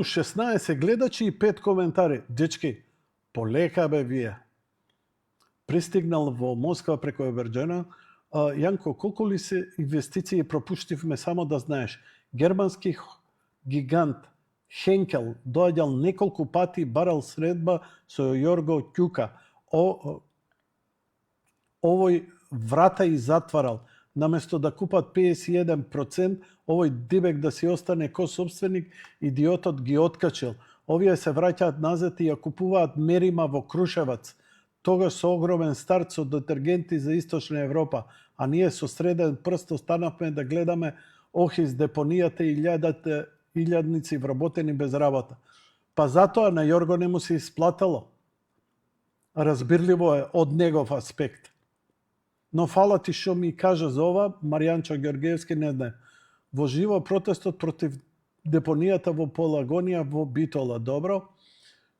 – 16 гледачи и 5 коментари. Дечки, полека бе вие. Пристигнал во Москва преку Еверџена. Јанко, колку ли се инвестиции пропуштивме, само да знаеш. Германски гигант Хенкел доаѓал неколку пати, барал средба со Јорго Ќука. Овој врата и затварал. Наместо да купат 51%, овој дибек да си остане ко собственик, идиотот ги откачил. Овие се враќаат назад и ја купуваат Мерима во Крушевац. Тогаш со огромен старт со детергенти за Источна Европа, а ние со среден прст останавме да гледаме охис депонијата и илјадници вработени без работа. Па затоа на Јорго не му се исплатало. Разбирливо е од негов аспект. Но фала ти што ми кажа за ова, Маријанчо Ѓоргиевски не знае. Во живо протестот против депонијата во Полагонија во Битола. Добро.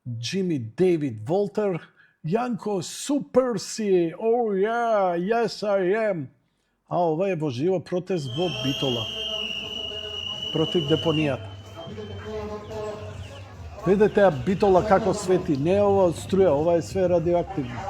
Джими Дейвид Волтер. Јанко, супер си! Oh yeah, yes I am! А ова е во живо протест во Битола. Против депонијата. Видете Битола како свети. Не е ова од струја, ова е све радиоактивно.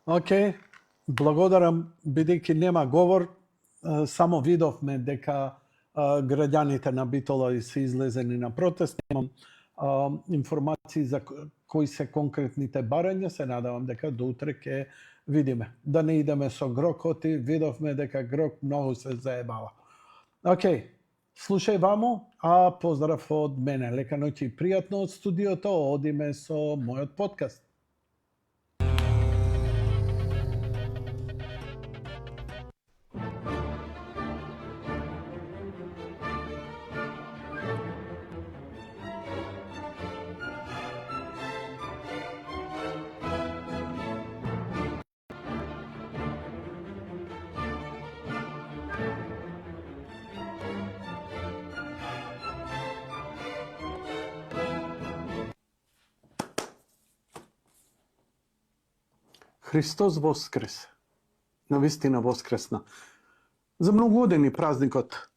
Океј, благодарам, бидејќи нема говор, само видовме дека граѓаните на Битола се излезени на протест. Немам информации за кои се конкретните барања, се надевам дека до утре ќе видиме. Да не идеме со грокоти, видовме дека грок многу се заебава. Океј, слушај ваму, а поздрав од мене. Лека ноќ и пријатно од студиото, одиме со мојот подкаст. Христос воскрес. Навистина воскресна. За многу години празникот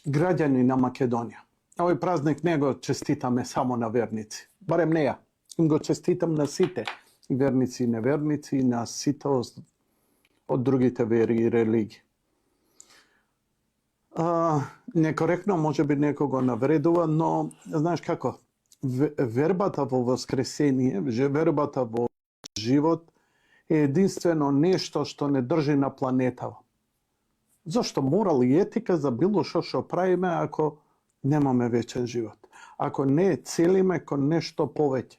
граѓани на Македонија. Овој празник не го честитаме само на верници. Барем не ја. Им го честитам на сите верници и неверници, на сите од другите вери и религии. Некоректно може би некого навредува, но знаеш како? Вербата во воскресение, вербата во живот е единствено нешто што не држи на планетава. Зошто морал и етика за било што правиме ако немаме вечен живот? Ако не целиме кон нешто повеќе?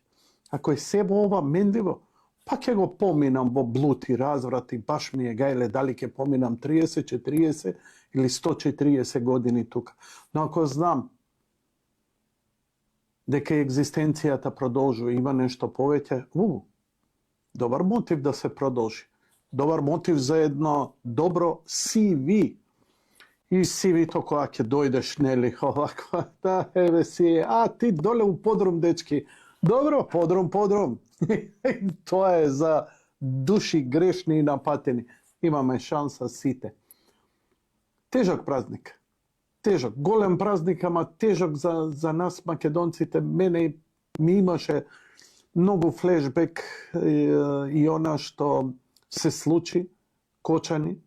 Ако е се во ова менливо, па ќе го поминам во блуд и разврат и баш ми е гајле дали ќе поминам 30, 40 или 140 години тука. Но ако знам дека екзистенцијата продолжува, има нешто повеќе, добар мотив да се продолжи. Добар мотив за едно добро CV. И CV-то кога ќе дојдеш, нели, оваква, да, еве си, ти доле у подрум, дечки. Добро, подрум. Тоа е за души грешни и напатени. Имаме шанса сите. Тежок празник. Тежок, голем празник, ама тежок за нас македонците. Мене ми имаше многу флешбек и она што се случи, Кочани.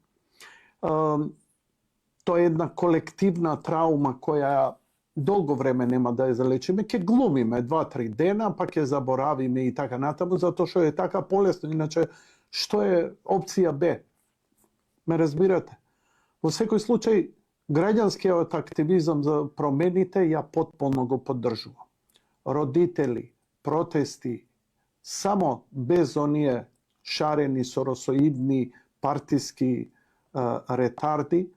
Тоа е една колективна траума која долго време нема да ја залечиме. Ќе глумиме 2-3 дена, па ќе заборавиме и така натаму, затоа што е така полесно. Иначе, што е опција Б? Ме разбирате? Во секој случај, граѓанскиот активизам за промените ја потполно го поддржувам. Родители, протести, само без оние шарени, соросоидни, партиски ретарди,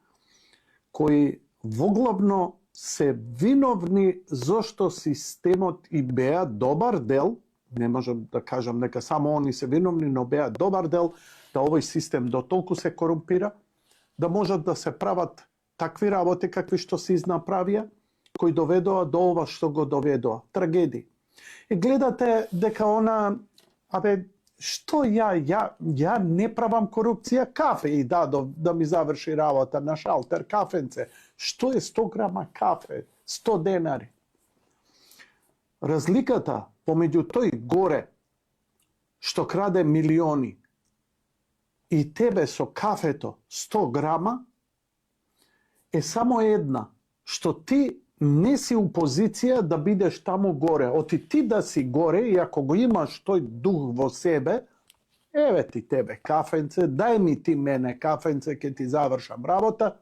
кои воглавно се виновни зошто системот и беа добар дел, не можам да кажам дека само они се виновни, но беа добар дел да овој систем до толку се корумпира, да можат да се прават такви работи какви што се изнаправија, кои доведоа до ова што го доведоа. Трагедии. И гледате дека она, што ја не правам корупција, кафе и да ми заврши работа на шалтер, кафенце. Што е 100 грама кафе? 100 денари. Разликата помеѓу тој горе, што краде милиони, и тебе со кафето 100 грама, е само една, што ти не си у позиција да бидеш таму горе. Оти ти да си горе и ако го имаш тој дух во себе, еве ти тебе кафенце, дај ми ти мене кафенце, ке ти завршам работа,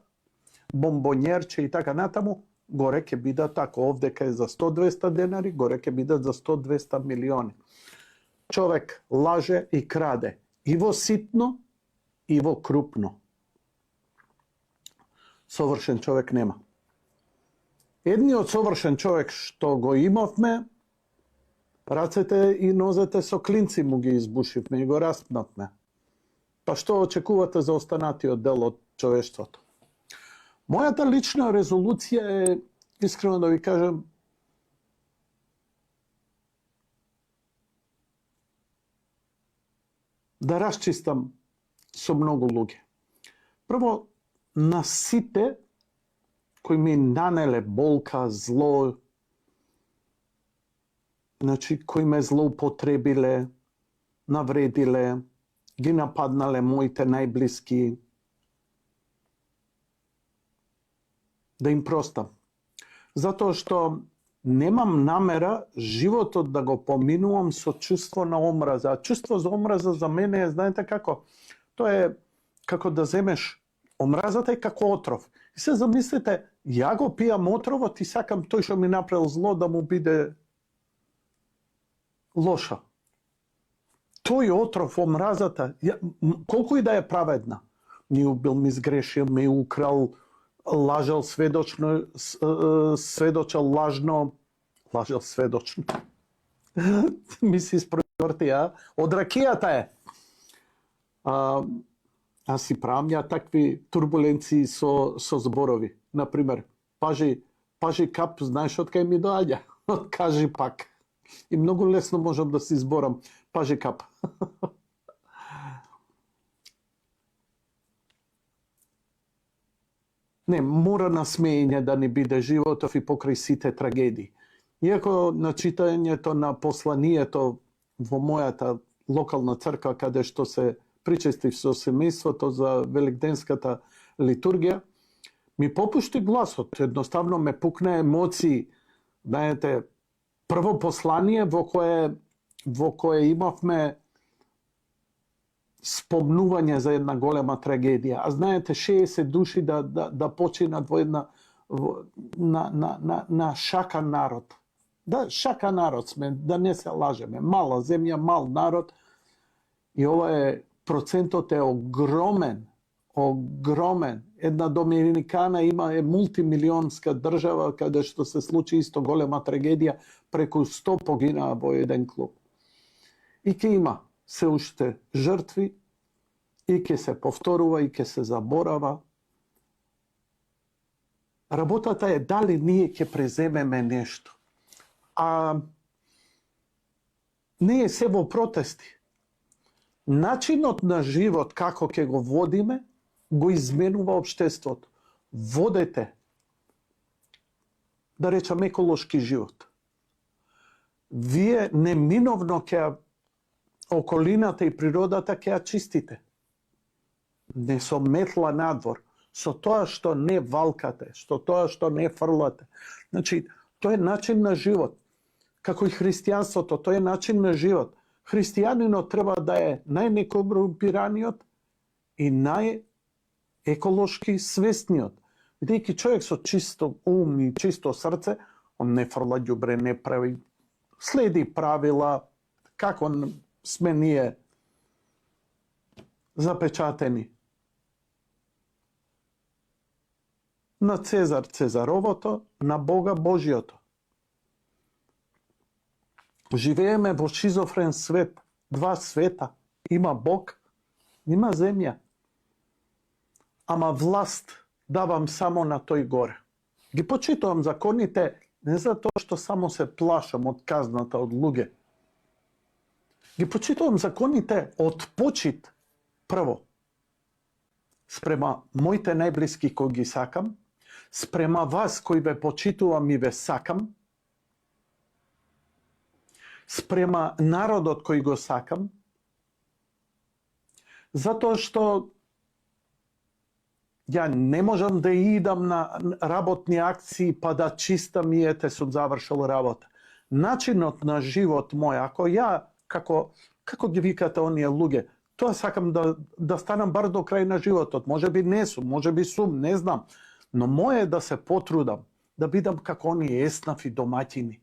бомбонјерче и така натаму, горе ќе бидат тако, овде кај за 100-200 денари, горе ќе бидат за 100-200 милиони. Човек лаже и краде и во ситно, и во крупно. Совршен човек нема. Едниот совршен човек што го имавме, рацете и нозете со клинци му ги избушивме и го распнавме. Па што очекувате за останатиот дел од човештвото? Мојата лична резолуција е, искрено да ви кажам, да расчистам со многу луѓе. Прво, на сите кои ми нанеле болка, зло, кои ме злоупотребиле, навредиле, ги нападнале моите најблиски, да им простам. Затоа што немам намера животот да го поминувам со чувство на омраза. А чувство за омраза за мене е, знаете како? Тоа е како да земеш омразата е како отров. И се замислите, ја го пијам отровот и сакам тој што ми направил зло да му биде лоша. Тој отров, омразата, колку и да е праведна, ми убил, ми сгрешил, ми украл, лажал сведочно, сведочал лажно, лажал сведочно. Ми се испрвртија, од ракијата е. Аз си правам ја такви турбуленции со зборови. Например, пажи кап, знаеш од кај ми доаѓа? Од кажи пак. И многу лесно можам да си изборам пажи кап. Не, мора насмеење да ни биде животов и покрај сите трагедии. Иако на читањето на посланието во мојата локална црква, каде што се причестив со семејството за великденската литургија, ми попушти гласот. Едноставно ме пукна емоции. Знаете, прво послание во кое имавме спомнување за една голема трагедија. А знаете, 60 души да починат во една на шакан народ. Да, шакан народ сме, да не се лажеме. Мала земја, мал народ. И ова е, процентот е огромен. Огромен. Една Доминикана е мултимилионска држава, каде што се случи исто голема трагедија, преку 100 погинаа во еден клуб. И ке има се уште жртви, и ке се повторува, и ке се заборава. Работата е дали ние ке преземеме нешто. А не е се во протести. Начинот на живот, како ќе го водиме, го изменува општеството. Водете, да речам, еколошки живот. Вие неминовно ќе околината и природата ќе ја чистите. Не со метла надвор, со тоа што не валкате, со тоа што не фрлате. Значи, тоа е начин на живот. Како и христијанството, тоа е начин на живот. Христијанинот треба да е најнекорумпираниот и најеколошки свесниот. Бидејќи човек со чисто ум и чисто срце, он не фрла ѓубре, не прави, следи правила, како сме ние запечатени. На Цезар Цезаровото, на Бога Божиото. Живееме во шизофрен свет, два света. Има Бог, има земја. Ама власт давам само на тој горе. Ги почитувам законите не за тоа што само се плашам од казната од луѓе. Ги почитувам законите од почит, прво, спрема моите најблиски кои ги сакам, спрема вас кои ве почитувам и ве сакам, спрема народот кој го сакам, затоа што ја не можам да идам на работни акции па да чистам и ете сум завршил работа. Начинот на живот мој, ако ја, како ги викате оние луѓе, тоа сакам да станам бар до крај на животот. Може би не сум, може би сум, не знам. Но моје е да се потрудам, да бидам како оние еснафи домаќини.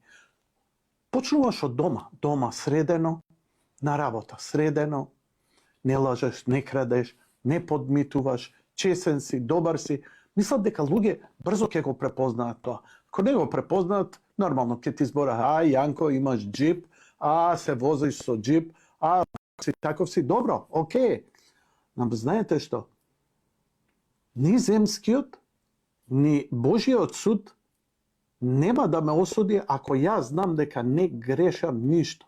Почнуваш од дома. Дома средено, на работа средено, не лажеш, не крадеш, не подмитуваш, чесен си, добар си. Мислам дека луѓе брзо ќе го препознаат тоа. Ако не го препознаат, нормално ќе ти збора, Јанко, имаш джип, се возиш со джип, си таков си, добро, окей. Но знаете што? Ни земскиот, ни Божиот суд нема да ме осуди ако ја знам дека не грешам ништо.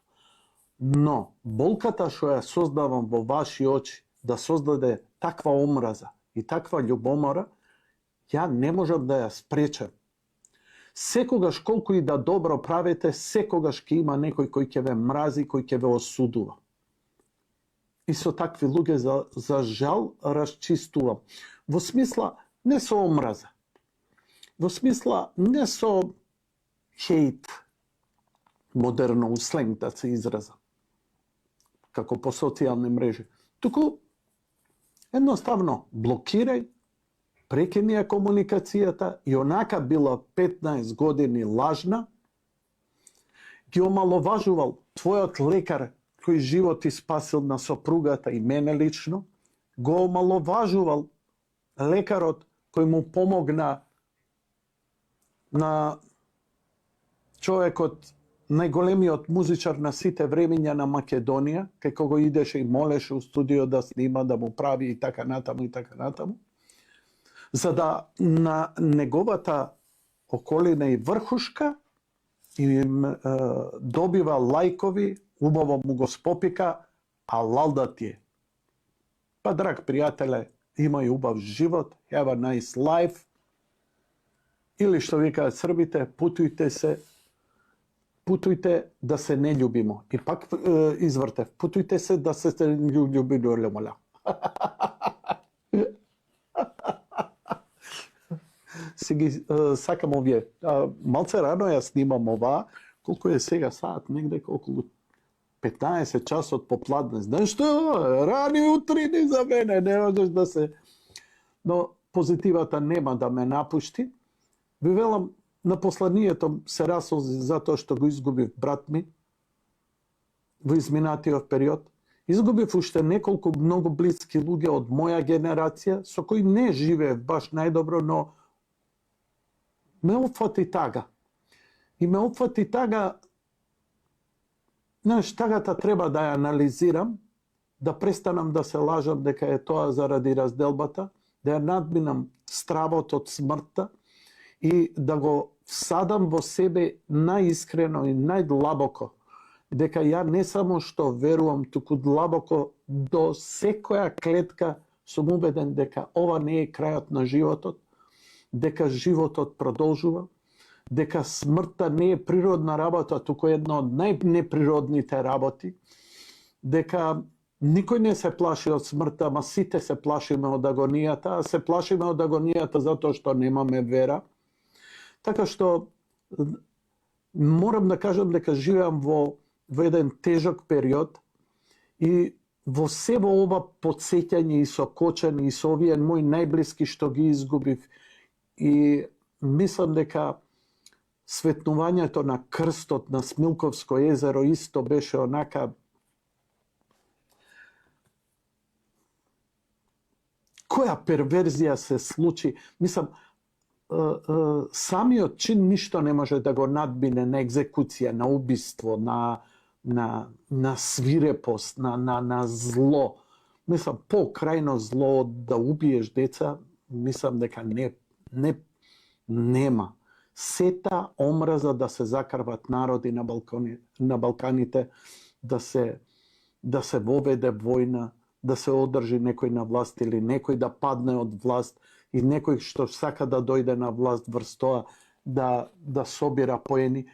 Но болката што ја создавам во ваши очи, да создаде таква омраза и таква љубомора, ја не можам да ја спречам. Секогаш колку и да добро правите, секогаш ќе има некој кој ќе ве мрази, кој ќе ве осудува. И со такви луѓе за жал расчистувам. Во смисла не со омраза. Во смисла не со хейт, модерно у сленг да се изразам, како по социјални мрежи. Туку едноставно блокирај, прекини ја комуникацијата и онака била 15 години лажна, ги омаловажувал твојот лекар кој живот ти спасил на сопругата и мене лично, го омаловажувал лекарот кој му помогна на човекот, најголемиот музичар на сите времиња на Македонија, кај кого идеше и молеше у студио да снима, да му прави и така натаму и така натаму, за да на неговата околина и врхушка им добива лајкови, убаво му го спопика, а лалда ти е. Па, драг пријателе, имај убав живот, have a nice life, или што викаат србите, путујте да се не љубимо. И пак извртев, путујте се да се љубимо, лемоля. Сега сакам овие. Малце рано ја снимам оваа, колку е сега саат, негде околу 15 часот попладне. Знаеш што? Рани утрини за мене, не можеш да се... Но позитивата нема да ме напушти. Ви велам, на посланието се расолзи затоа што го изгубив брат ми во изминатиот период. Изгубив уште неколку многу блиски луѓе од моја генерација, со кои не живеев баш најдобро, но ме опфати тага. И ме опфати тага, знаеш, тагата треба да ја анализирам, да престанам да се лажам дека е тоа заради разделбата, да ја надминам стравот од смртта и да го всадам во себе најискрено и најдлабоко, дека ја не само што верувам, туку длабоко до секоја клетка сум убеден дека ова не е крајот на животот, дека животот продолжува, дека смртта не е природна работа, туку една од најнеприродните работи, дека никој не се плаши од смртта, ама сите се плашиме од агонијата, а се плашиме од агонијата затоа што немаме вера. Така што морам да кажам дека живеам во еден тежок период и во себе ова подсеќање и со Кочани и со овие мои најблиски што ги изгубив, и мислам дека светнувањето на крстот на Смилковско езеро исто беше онака која перверзија се случи. Мислам, самиот чин ништо не може да го надбине на екзекуција, на убиство, на свирепост, на зло. Мислам, по-крајно зло да убиеш деца, мислам дека нема. Сета омраза да се закарват народи на Балканите, да се воведе војна, да се одржи некој на власт или некој да падне од власт и некој што сака да дојде на власт врз тоа да собира поени.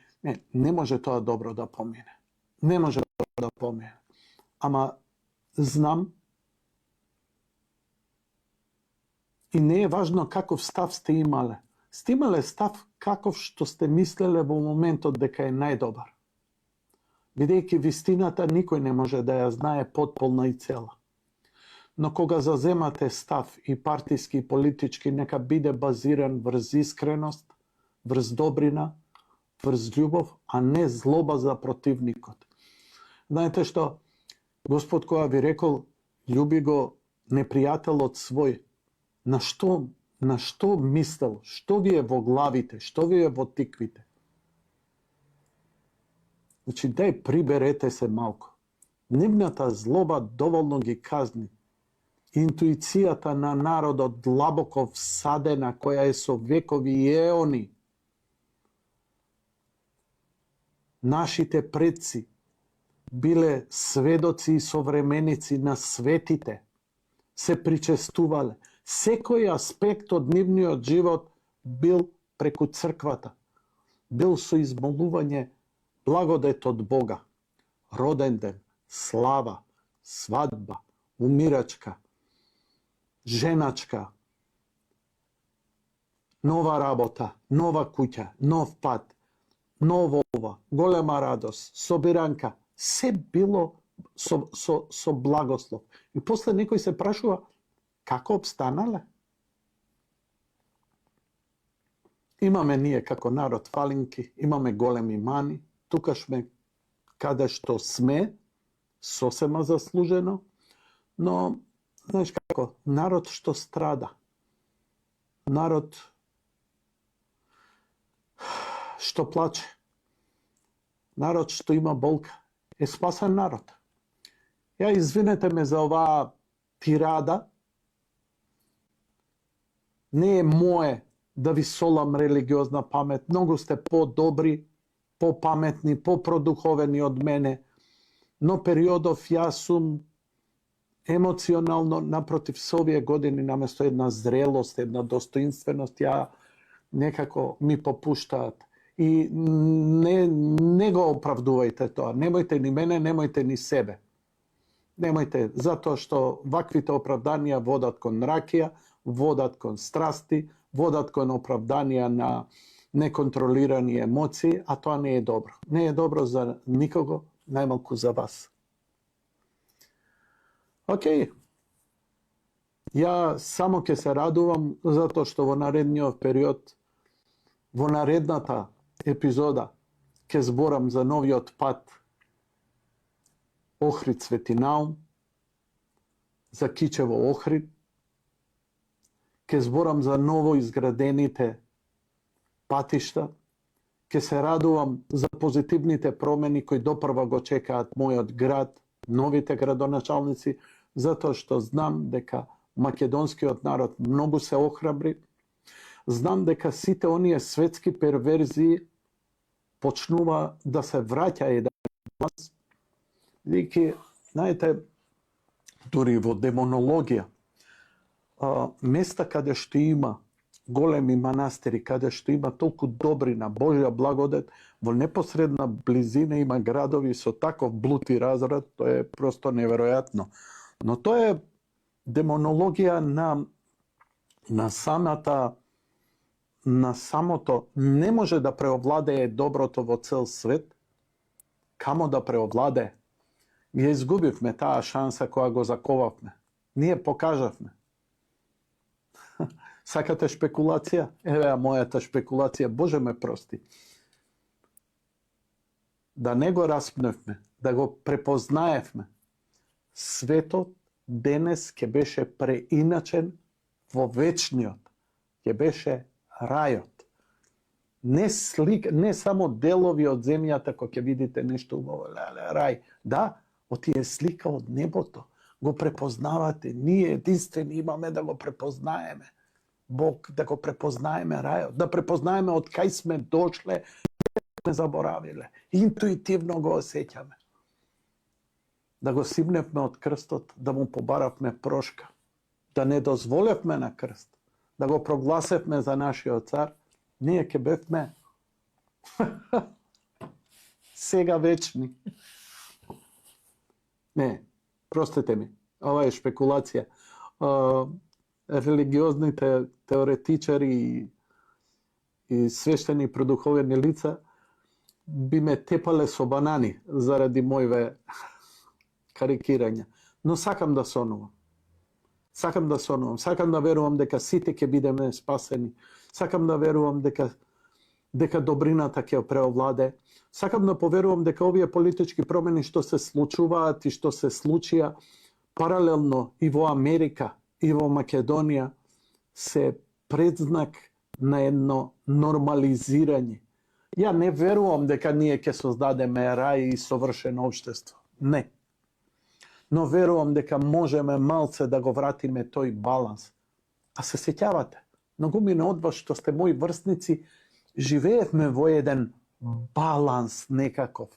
Не може тоа добро да помине. Не може добро да помине. Ама знам и не е важно каков став сте имале. Сте имале став каков што сте мислеле во моментот дека е најдобар. Бидејќи вистината никој не може да ја знае потполна и цела. Но кога заземате став и партиски и политички, нека биде базиран врз искреност, врз добрина, врз љубов, а не злоба за противникот. Знаете што, Господ која ви рекол, љуби го непријателот свој. На што мислел, што ви е во главите, што ви е во тиквите. Значи, дај приберете се малку. Нивната злоба доволно ги казни. Интуицијата на народот длабоко всадена, која е со векови и еони. Нашите предци биле сведоци и современици на светите, се причестувале. Секој аспект од нивниот живот бил преку црквата, бил со измолување благодет од Бога. Роден ден, слава, свадба, умирачка, женачка, нова работа, нова куќа, нов пат, ново ова, голема радост, собиранка, се било со благослов. И после некој се прашува, како обстанале? Имаме ние како народ фалинки, имаме големи мани, тука сме каде што сме, сосема заслужено, но, знаеш како, народ што страда, народ што плаче, народ што има болка, е спасен народ. Ја извинете ме за оваа тирада, не е мое да ви солам религиозна памет, многу сте по-добри, по-паметни, по-продуховени од мене, но периодов јас сум емоционално, напротив, со овие години, наместо една зрелост, една достоинственост, ја некако ми попуштаат. И не го оправдувајте тоа. Немојте ни мене, немојте ни себе. Немојте, затоа што ваквите оправданија водат кон ракија, водат кон страсти, водат кон оправданија на неконтролирани емоции, а тоа не е добро. Не е добро за никого, најмалку за вас. Океј. Ја само ќе се радувам затоа што во наредниот период, во наредната епизода, ќе зборам за новиот пат Охрид Свети Наум, за Кичево Охрид, ќе зборам за ново изградените патишта, ќе се радувам за позитивните промени кои допрва го чекаат мојот град, новите градоначалници, затоа што знам дека македонскиот народ многу се охрабри, знам дека сите оние светски перверзии почнува да се враќа еден глас, бидејќи, знаете, дури во демонологија, места каде што има големи манастири, каде што има толку добрина, Божја благодет, во непосредна близина има градови со таков блуд и разрад, тоа е просто неверојатно. Но тоа е демонологија на самото не може да преовладее доброто во цел свет, камо да преовладее. Ја изгубивме таа шанса која го заковавме. Ние покажавме. Сакате шпекулација? Еве мојата шпекулација, Боже ме прости. Да не го распневме, да го препознаевме. Светот денес ќе беше преиначен во вечниот. Ќе беше рајот. Не само делови од земјата кој ќе видите нешто убаво, рај. Да, отие слика од небото. Го препознавате. Ние единствени имаме да го препознаеме. Бог, да го препознаеме рајот, да препознаеме од кај сме дошле, не заборавиле. Интуитивно го осеќаме. Да го симневме од крстот, да му побаравме прошка, да не дозволевме на крст, да го прогласевме за нашиот цар, ние ќе бевме сега вечни. Не, простете ми, ова е шпекулација. Религиозните теоретичари и свештени продуховени лица би ме тепале со банани заради мојве карикирања. Но сакам да сонувам. Сакам да верувам дека сите ќе бидеме спасени. Сакам да верувам дека добрината ќе преовладе. Сакам да поверувам дека овие политички промени што се случуваат и што се случија паралелно и во Америка, и во Македонија се предзнак на едно нормализирање. Ја не верувам дека ние ќе создадеме рај и совршено општество. Не. Но верувам дека можеме малце да го вратиме тој баланс. А се сеќавате, многумина од вас што сте мои врсници, живеевме во еден баланс некаков.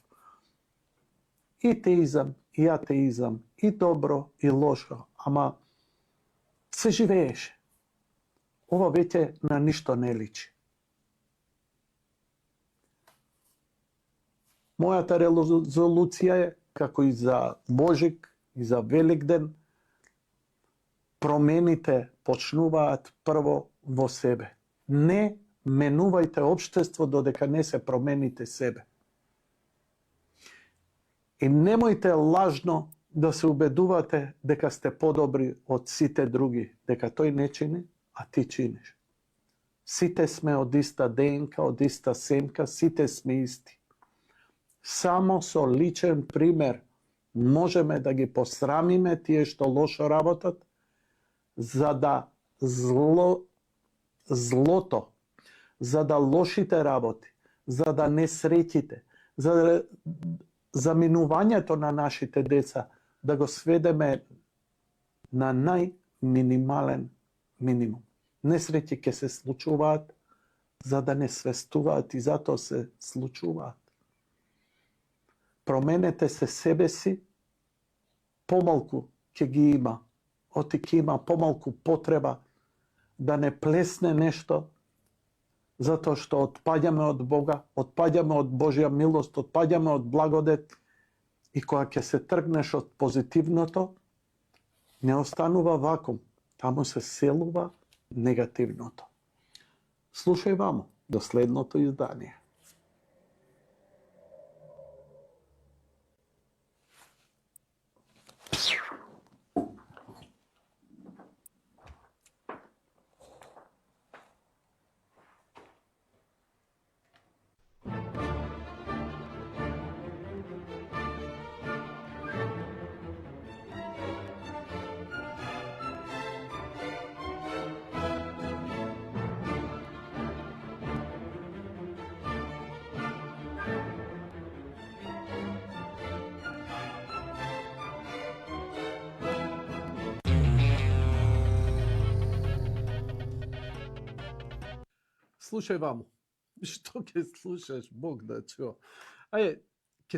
И теизам, и атеизам, и добро, и лошо, ама се живееше. Ова веќе на ништо не личи. Мојата резолуција е, како и за Божик, и за Великден, промените почнуваат прво во себе. Не менувајте општество додека не се промените себе. И немојте лажно да се убедувате дека сте подобри од сите други, дека тој не чини, а ти чиниш. Сите сме од иста ДНК, од иста сенка, сите сме исти. Само со личен пример можеме да ги посрамиме тие што лошо работат, за да злото, за да лошите работи, за да несреќите, за заминувањето на нашите деца, да го сведеме на најминимален минимум. Несреќи ќе се случуваат, за да не свестуваат и затоа се случуваат. Променете се себе си, помалку ќе ги има, оти ќе има помалку потреба да не плесне нешто, затоа што отпаѓаме од Бога, отпаѓаме од Божја милост, отпаѓаме од благодет, и кога ќе се тргнеш од позитивното, не останува вакуум, таму се селува негативното. Слушај вамо до следното издание. Слушај вамо. Што ќе слушаш, Бог да чуо. Ајде, ќе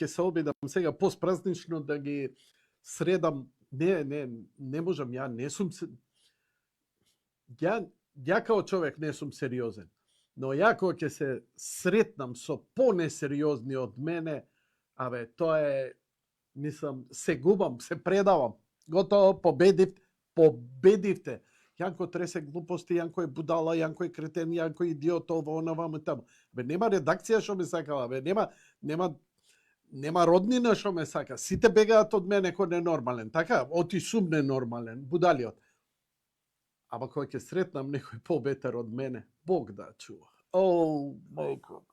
се обидам сега постпразнично да ги средам. Не можам, ја не сум ја као човек не сум сериозен. Но ја кога ќе се сретнам со понесериозни од мене, тоа е, мислам, се губам, се предавам. Готово, победивте. Јанко тресе глупости, Јанко е будала, Јанко е кретен, Јанко е идиот, ово, онава, таму. Нема редакција што ме сакала, нема роднина што ме сака. Сите бегаат од мене кој ненормален, така? Оти сум ненормален, будалиот. Ама кој ќе сретнам некој побетер од мене, Бог да чува. Мајко.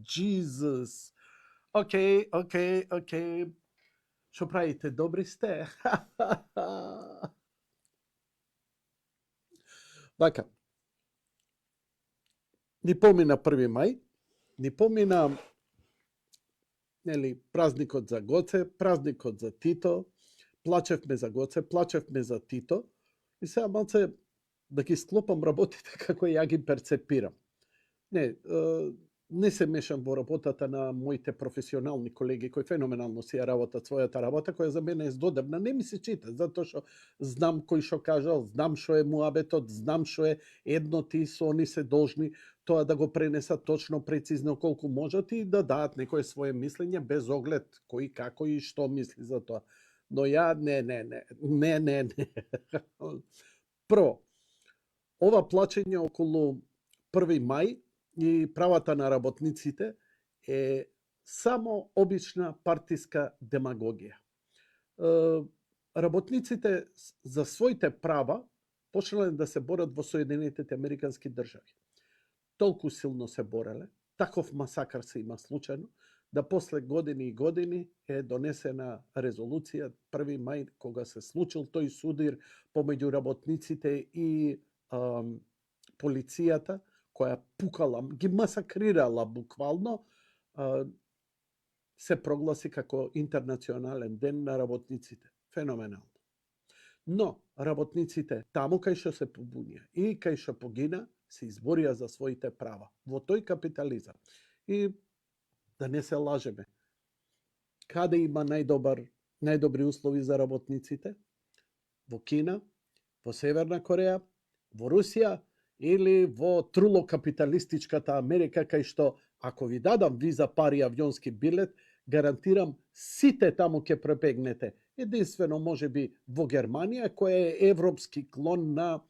Jesus. Океј. Што правите, добри сте? Така, ни помина 1. мај, ни помина празникот за Гоце, празникот за Тито, плачевме за Гоце, плачевме за Тито, и сега малце да ги склопам работите како ја ги перцепирам. Не се мешам во работата на моите професионални колеги кои феноменално си ја работат својата работа, која за мене е здодевна. Не ми се чита, затоа што знам кој што кажал, знам што е муабетот, знам што е едноти со они се должни тоа да го пренесат точно, прецизно колку можат и да даат некое свое мислење без оглед кој како и што мисли за тоа. Но ја не. Прво, ова плачење околу 1. мај и правата на работниците е само обична партиска демагогија. Работниците за своите права почнале да се борат во Соединетите Американски држави. Толку силно се бореле, таков масакар се има случајно, да после години и години е донесена резолуција 1. мај, кога се случил тој судир помеѓу работниците и полицијата, која пукала, ги масакрирала буквално, се прогласи како интернационален ден на работниците. Феноменално. Но работниците таму кај што се побунија и кај што погина, се изборија за своите права во тој капитализам. И да не се лажеме, каде има најдобри услови за работниците? Во Кина, во Северна Кореја, во Русија или во трулокапиталистичката Америка, кај што ако ви дадам виза, пари, авионски билет, гарантирам сите таму ќе препегнете. Единствено може би во Германија, која е европски клон на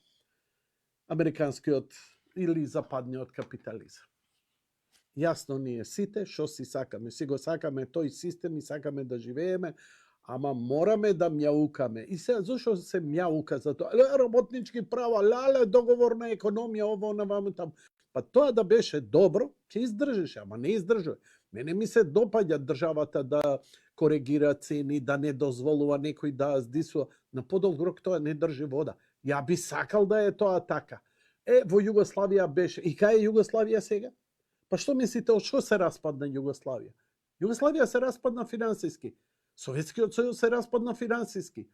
американскиот или западниот капитализам. Јасно ние сите што си сакаме. Си го сакаме тој систем и сакаме да живееме, ама мораме да мјаукаме. И сега, зашо се мјаука за тоа? Работнички права, лале, договорна економија, ово, наваму, таму. Па тоа да беше добро, ќе издржеше, ама не издржува. Мене ми се допаѓа државата да коригира цени, да не дозволува некој да здисува. На подолг рок тоа не држи вода. Ја би сакал да е тоа така. Во Југославија беше. И кај е Југославија сега? Па што мислите, од што се распадна Југославија? Југославија се распадна финансиски. Советскиот сојуз се распадна финансиски.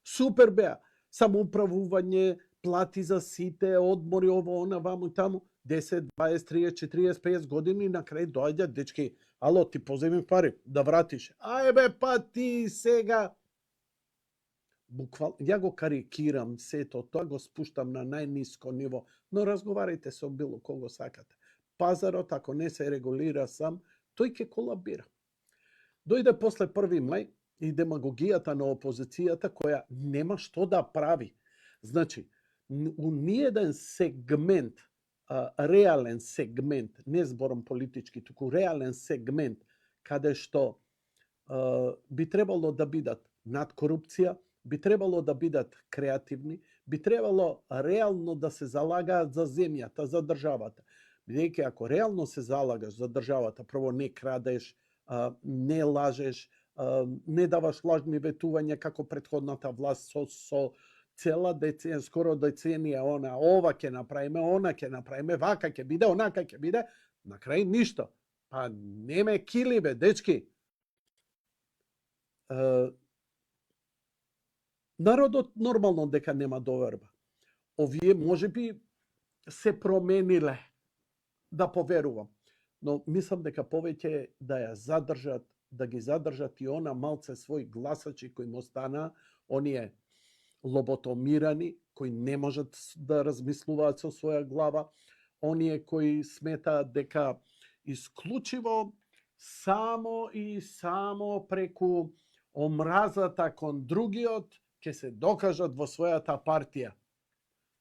Супер беа. Самоуправување, плати за сите, одмори, ово, она, ваму, таму. 10, 20, 30, 40, 50 години на крај доаѓа, дечки, ало, ти поземи пари, да вратиш. Ај бе, па ти сега... Буквално, ја го карикирам сето, тоа го спуштам на најниско ниво, но разговарајте со било кого сакате. Пазарот, ако не се регулира сам, тој ќе колабира. Дојде после 1 мај и демагогијата на опозицијата која нема што да прави. Значи, у ниеден сегмент, реален сегмент, не зборам политички, туку реален сегмент, каде што би требало да бидат над корупција, би требало да бидат креативни, би требало реално да се залагаат за земјата, за државата. Бидејќи ако реално се залагаш за државата, прво не крадеш, не лажеш, не даваш лажни ветувања како претходната власт со цела деценија, скоро деценија, ова ќе направиме, она ќе направиме, вака ќе биде, онака ќе биде, на крај ништо. Па не ме кили бе, дечки. Народот нормално дека нема доверба. Овие можеби се промениле, да поверувам. Но мислам дека повеќе да ја задржат, да ги задржат и она малце своји гласачи кои му стана, оние лоботомирани, кои не можат да размислуваат со своја глава, оние кои сметаат дека исклучиво само и само преку омразата кон другиот ќе се докажат во својата партија.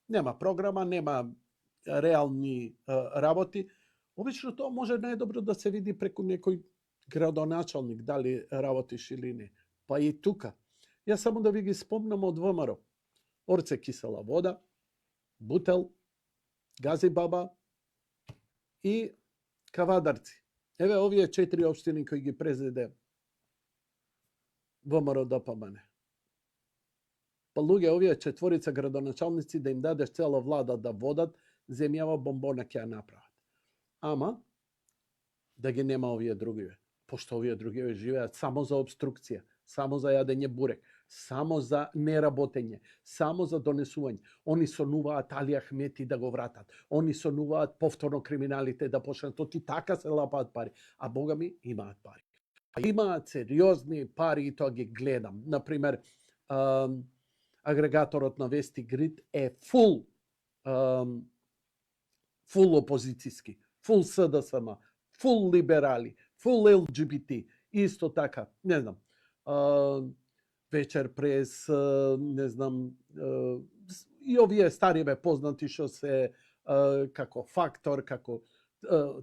Нема програма, нема реални работи. Обично тоа може најдобро да се види преку некој градоначалник, дали работиш или не. Па и тука. Јас само да ви ги спомнам од ВМРО. Орце кисела вода, Бутел, Гази Баба и Кавадарци. Еве овие 4 општини кои ги презеде ВМРО ДПМН. Па луѓе, овие 4 градоначалници да им дадеш цела влада да водат, земјава бомбона ќе ја направат. Ама, да ги нема овие другиве. Пошто овие другиве живеат само за обструкција, само за јадење бурек, само за неработење, само за донесување. Они сонуваат Али Ахмети да го вратат. Они сонуваат повторно криминалите да почнат. Тоти така се лапаат пари. А Бога ми имаат пари. Имаат сериозни пари и тоа ги гледам. Например, агрегаторот на Вести Грид е фул опозицијски, фул СДСМ, фул либерали, фул ЛГБТ, исто така, не знам, Вечер прес, не знам, и овие стариве познати што се како Фактор, како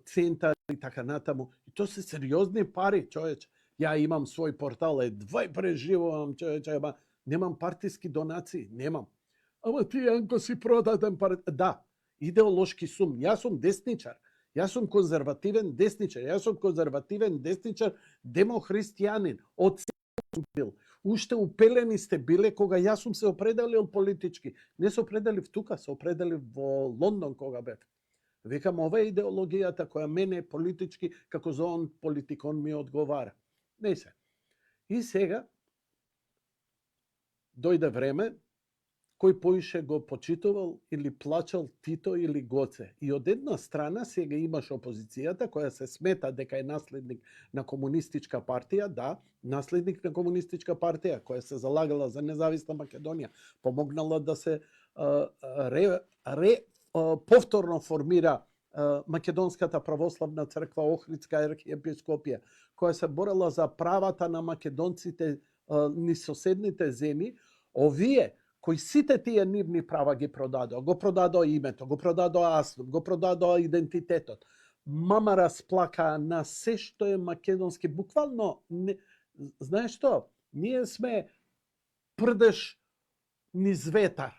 Центар и така натаму. И тоа се сериозни пари, човече. Ја имам свој портал, едва преживувам, човече, ама немам партиски донации, немам. Ама ти, Јанко, си продаден пари. Да, идеолошки сум. Јас сум десничар. Јас сум конзервативен десничар. Јас сум конзервативен десничар, демохристијанин. Од сум бил. Уште упелени сте биле кога јас сум се определил политички. Не се определив тука, се определив во Лондон кога бев. Викам, ова е идеологијата која мене политички, како зон политикон ми одговара. Не се. И сега дојде време кој поише го почитувал или плачал Тито или Гоце. И од една страна сега имаш опозицијата која се смета дека е наследник на комунистичка партија, да, наследник на комунистичка партија која се залагала за независна Македонија, помогнала да се повторно формира Македонската православна црква, Охридска архиепископија, која се борела за правата на македонците низ соседните земји. Овие кои сите тие нивни права ги продадоа. Го продадоа името, го продадоа аслом, го продадоа идентитетот. Мама расплакаа на се што е македонски. Буквално, знаеш што? Ние сме прдеш низ ветар.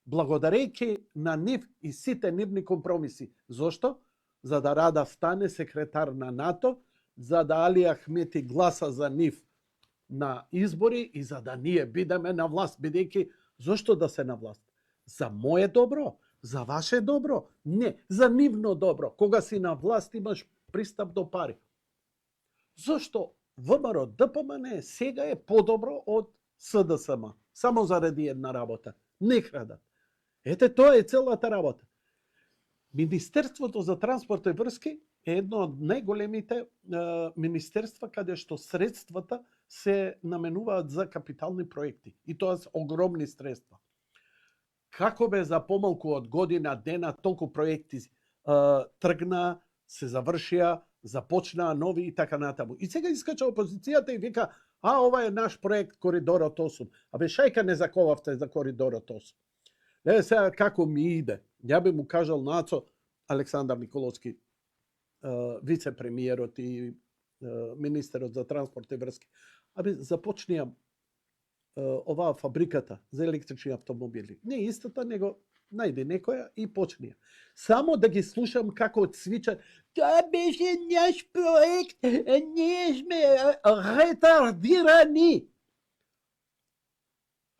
Благодарејќи на нив и сите нивни компромиси. Зошто? За да Рада стане секретар на НАТО, за да Али Ахмети гласа за нив на избори и за да ние бидеме на власт, бидејќи зошто да се на власт? За мое добро, за ваше добро, не, за нивно добро. Кога си на власт имаш пристап до пари. Зошто ВМРО ДПМН сега е подобро од СДСМ? Само заради една работа. Не крадат. Ете, тоа е целата работа. Министерството за транспорт и врски е едно од најголемите министерства каде што средствата се наменуваат за капитални проекти. И тоа се огромни средства. Како бе за помалку од година дена толку проекти тргна, се завршија, започнаа нови и така натаму. И сега искача опозицијата и вика, ова е наш проект Коридорот 8. Абе, шајка не заковавте за Коридорот 8. Не, сега како ми иде. Ја би му кажал на Ацо Александар Николовски, вице-премиерот и министерот за транспорт и врски. Абе, започнија оваа фабриката за електрични автомобили. Не истата, него најде некоја и почнија. Само да ги слушам како цвичат. Тоа беше наш проект, ние сме ретардирани.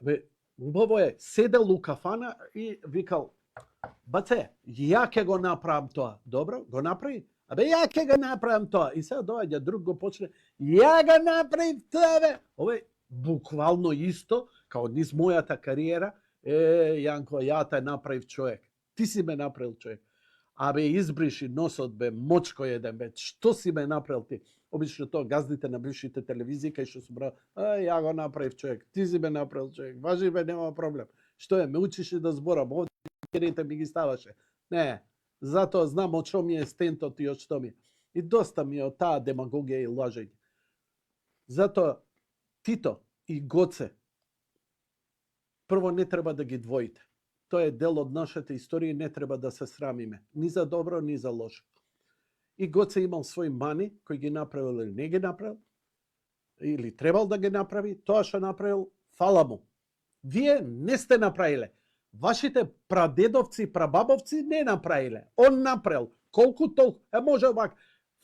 Абе, убаво е, седел у кафана и викал, баце, ја ќе го направам тоа. Добро, го направи. Абе, ја ќе го направам тоа. И сега доаѓа друг го почне, ја го направив тоа, бе. Ова е буквално исто, као низ мојата кариера, Јанко, ја те направив човек. Ти си ме направил човек. Абе, избриши носот, бе, мочко еден, бе, што си ме направил ти? Обично тоа газдите на бившите телевизии, кај што се бра, ја го направив човек, ти си ме направил човек, важи бе, нема проблем. Што е, ме учише да зборам, овде керите ми ги ставаше. Не, затоа знам од што ми е стентот и од што ми е. И доста ми е од таа демагогија и лажење. Затоа Тито и Гоце прво не треба да ги двоите. Тоа е дел од нашата историја и не треба да се срамиме. Ни за добро, ни за лошо. И Гоце имал своји мани, кои ги направил или не ги направил, или требал да ги направи, тоа што направил, фала му. Вие не сте направиле. Вашите прадедовци, прабабовци не направиле. Он направил. Колку толку. Може овак.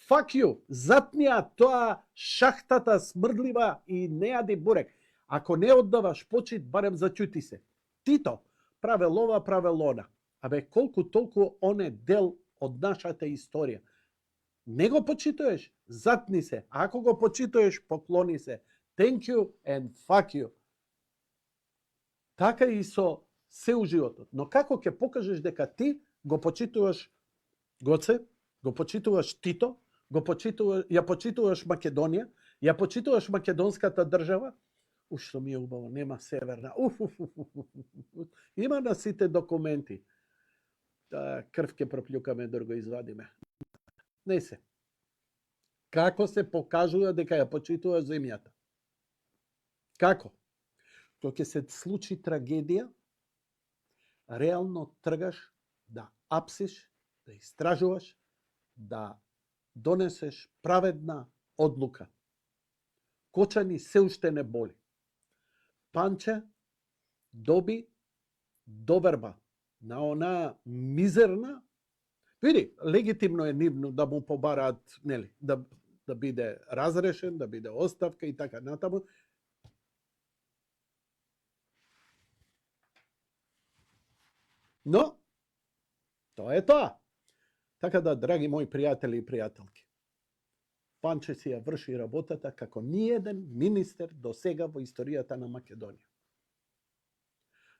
Fuck you. Затнија тоа шахтата смрдлива и не јади бурек. Ако не оддаваш почит, барем зачути се. Тито, правел ова, правел она. Абе, колку толку он е дел од нашата историја. Не го почитуваш, затни се. Ако го почитуваш, поклони се. Thank you and fuck you. Така и со се у животот. Но како ќе покажеш дека ти го почитуваш Гоце, го почитуваш Тито, ја почитуваш Македонија, ја почитуваш македонската држава, што ми е убаво, нема северна. Има на сите документи. Крв ќе проплюкаме да го извадиме. Не се. Како се покажува дека ја почитува земјата? Како? Кога ќе се случи трагедија, реално тргаш да апсиш, да истражуваш, да донесеш праведна одлука. Кочани се уште не боли. Панче доби доверба на она мизерна. Види, легитимно е нивно да му побараат, нели, да биде разрешен, да биде оставка и така натаму. Но, тоа е тоа. Така да, драги мои пријатели и пријателки, Панче си ја врши работата како ниеден министер до сега во историјата на Македонија.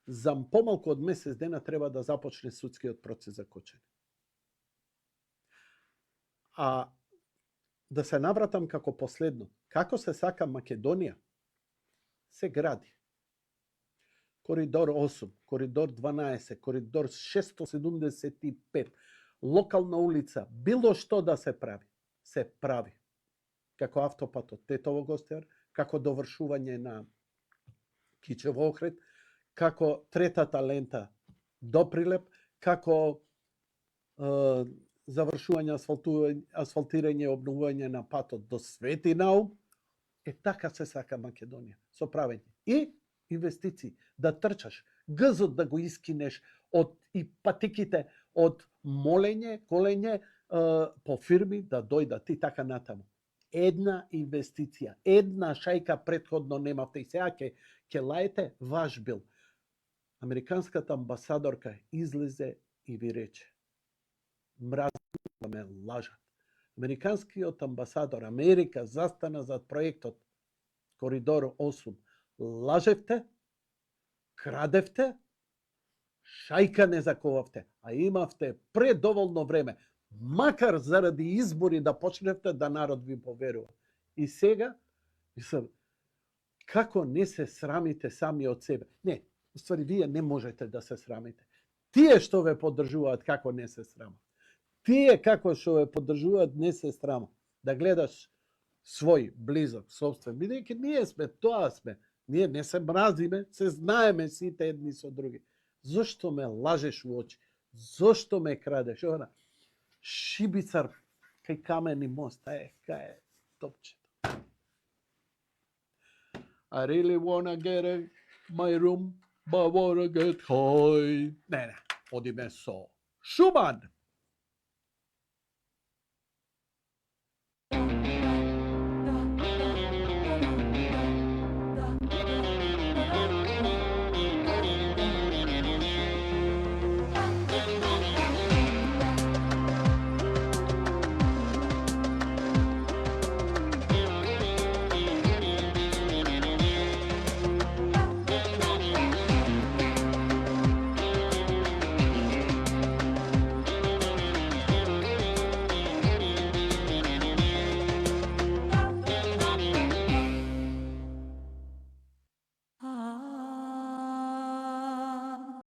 За помалку од месец дена треба да започне судскиот процес за Кочани. А да се навратам како последно, како се сака Македонија, се гради. Коридор 8, Коридор 12, Коридор 675, локална улица, било што да се прави. Како автопатот Тетово Гостер, како довршување на Кичево Охрид, како третата лента до Прилеп, како завршување асфалтирање и обновување на патот до Свети Наум. Така се сака Македонија, со правење. И инвестиции, да трчаш, гзот да го искинеш и патиките од молење, колене по фирми да дојдат и така натаму. Една инвестиција, една шајка претходно немавте и сега ќе лаете ваш бил. Американската амбасадорка излезе и ви рече: мразам да ме лажат. Американскиот амбасадор, Америка застана зад проектот Коридор 8. Лажевте, крадевте, шајка не заковавте, а имавте предоволно време, макар заради избори да почневте, да народ ви поверува. И сега, како не се срамите сами од себе? Не, уствари, вие не можете да се срамите. Тие што ве поддржуваат, како не се срамат. Тие како што ве поддржуваат, не се срамат. Да гледаш свој близок, собствен, бидејќи ние сме, тоа сме. Ние не се мразиме, се знаеме сите едни со други. Зошто ме лажеш во очи? Зошто ме крадеш? Она, шибицар кај камени мост, кај топчето. I really wanna get my room, but wanna get high. Не, одиме со Шуман.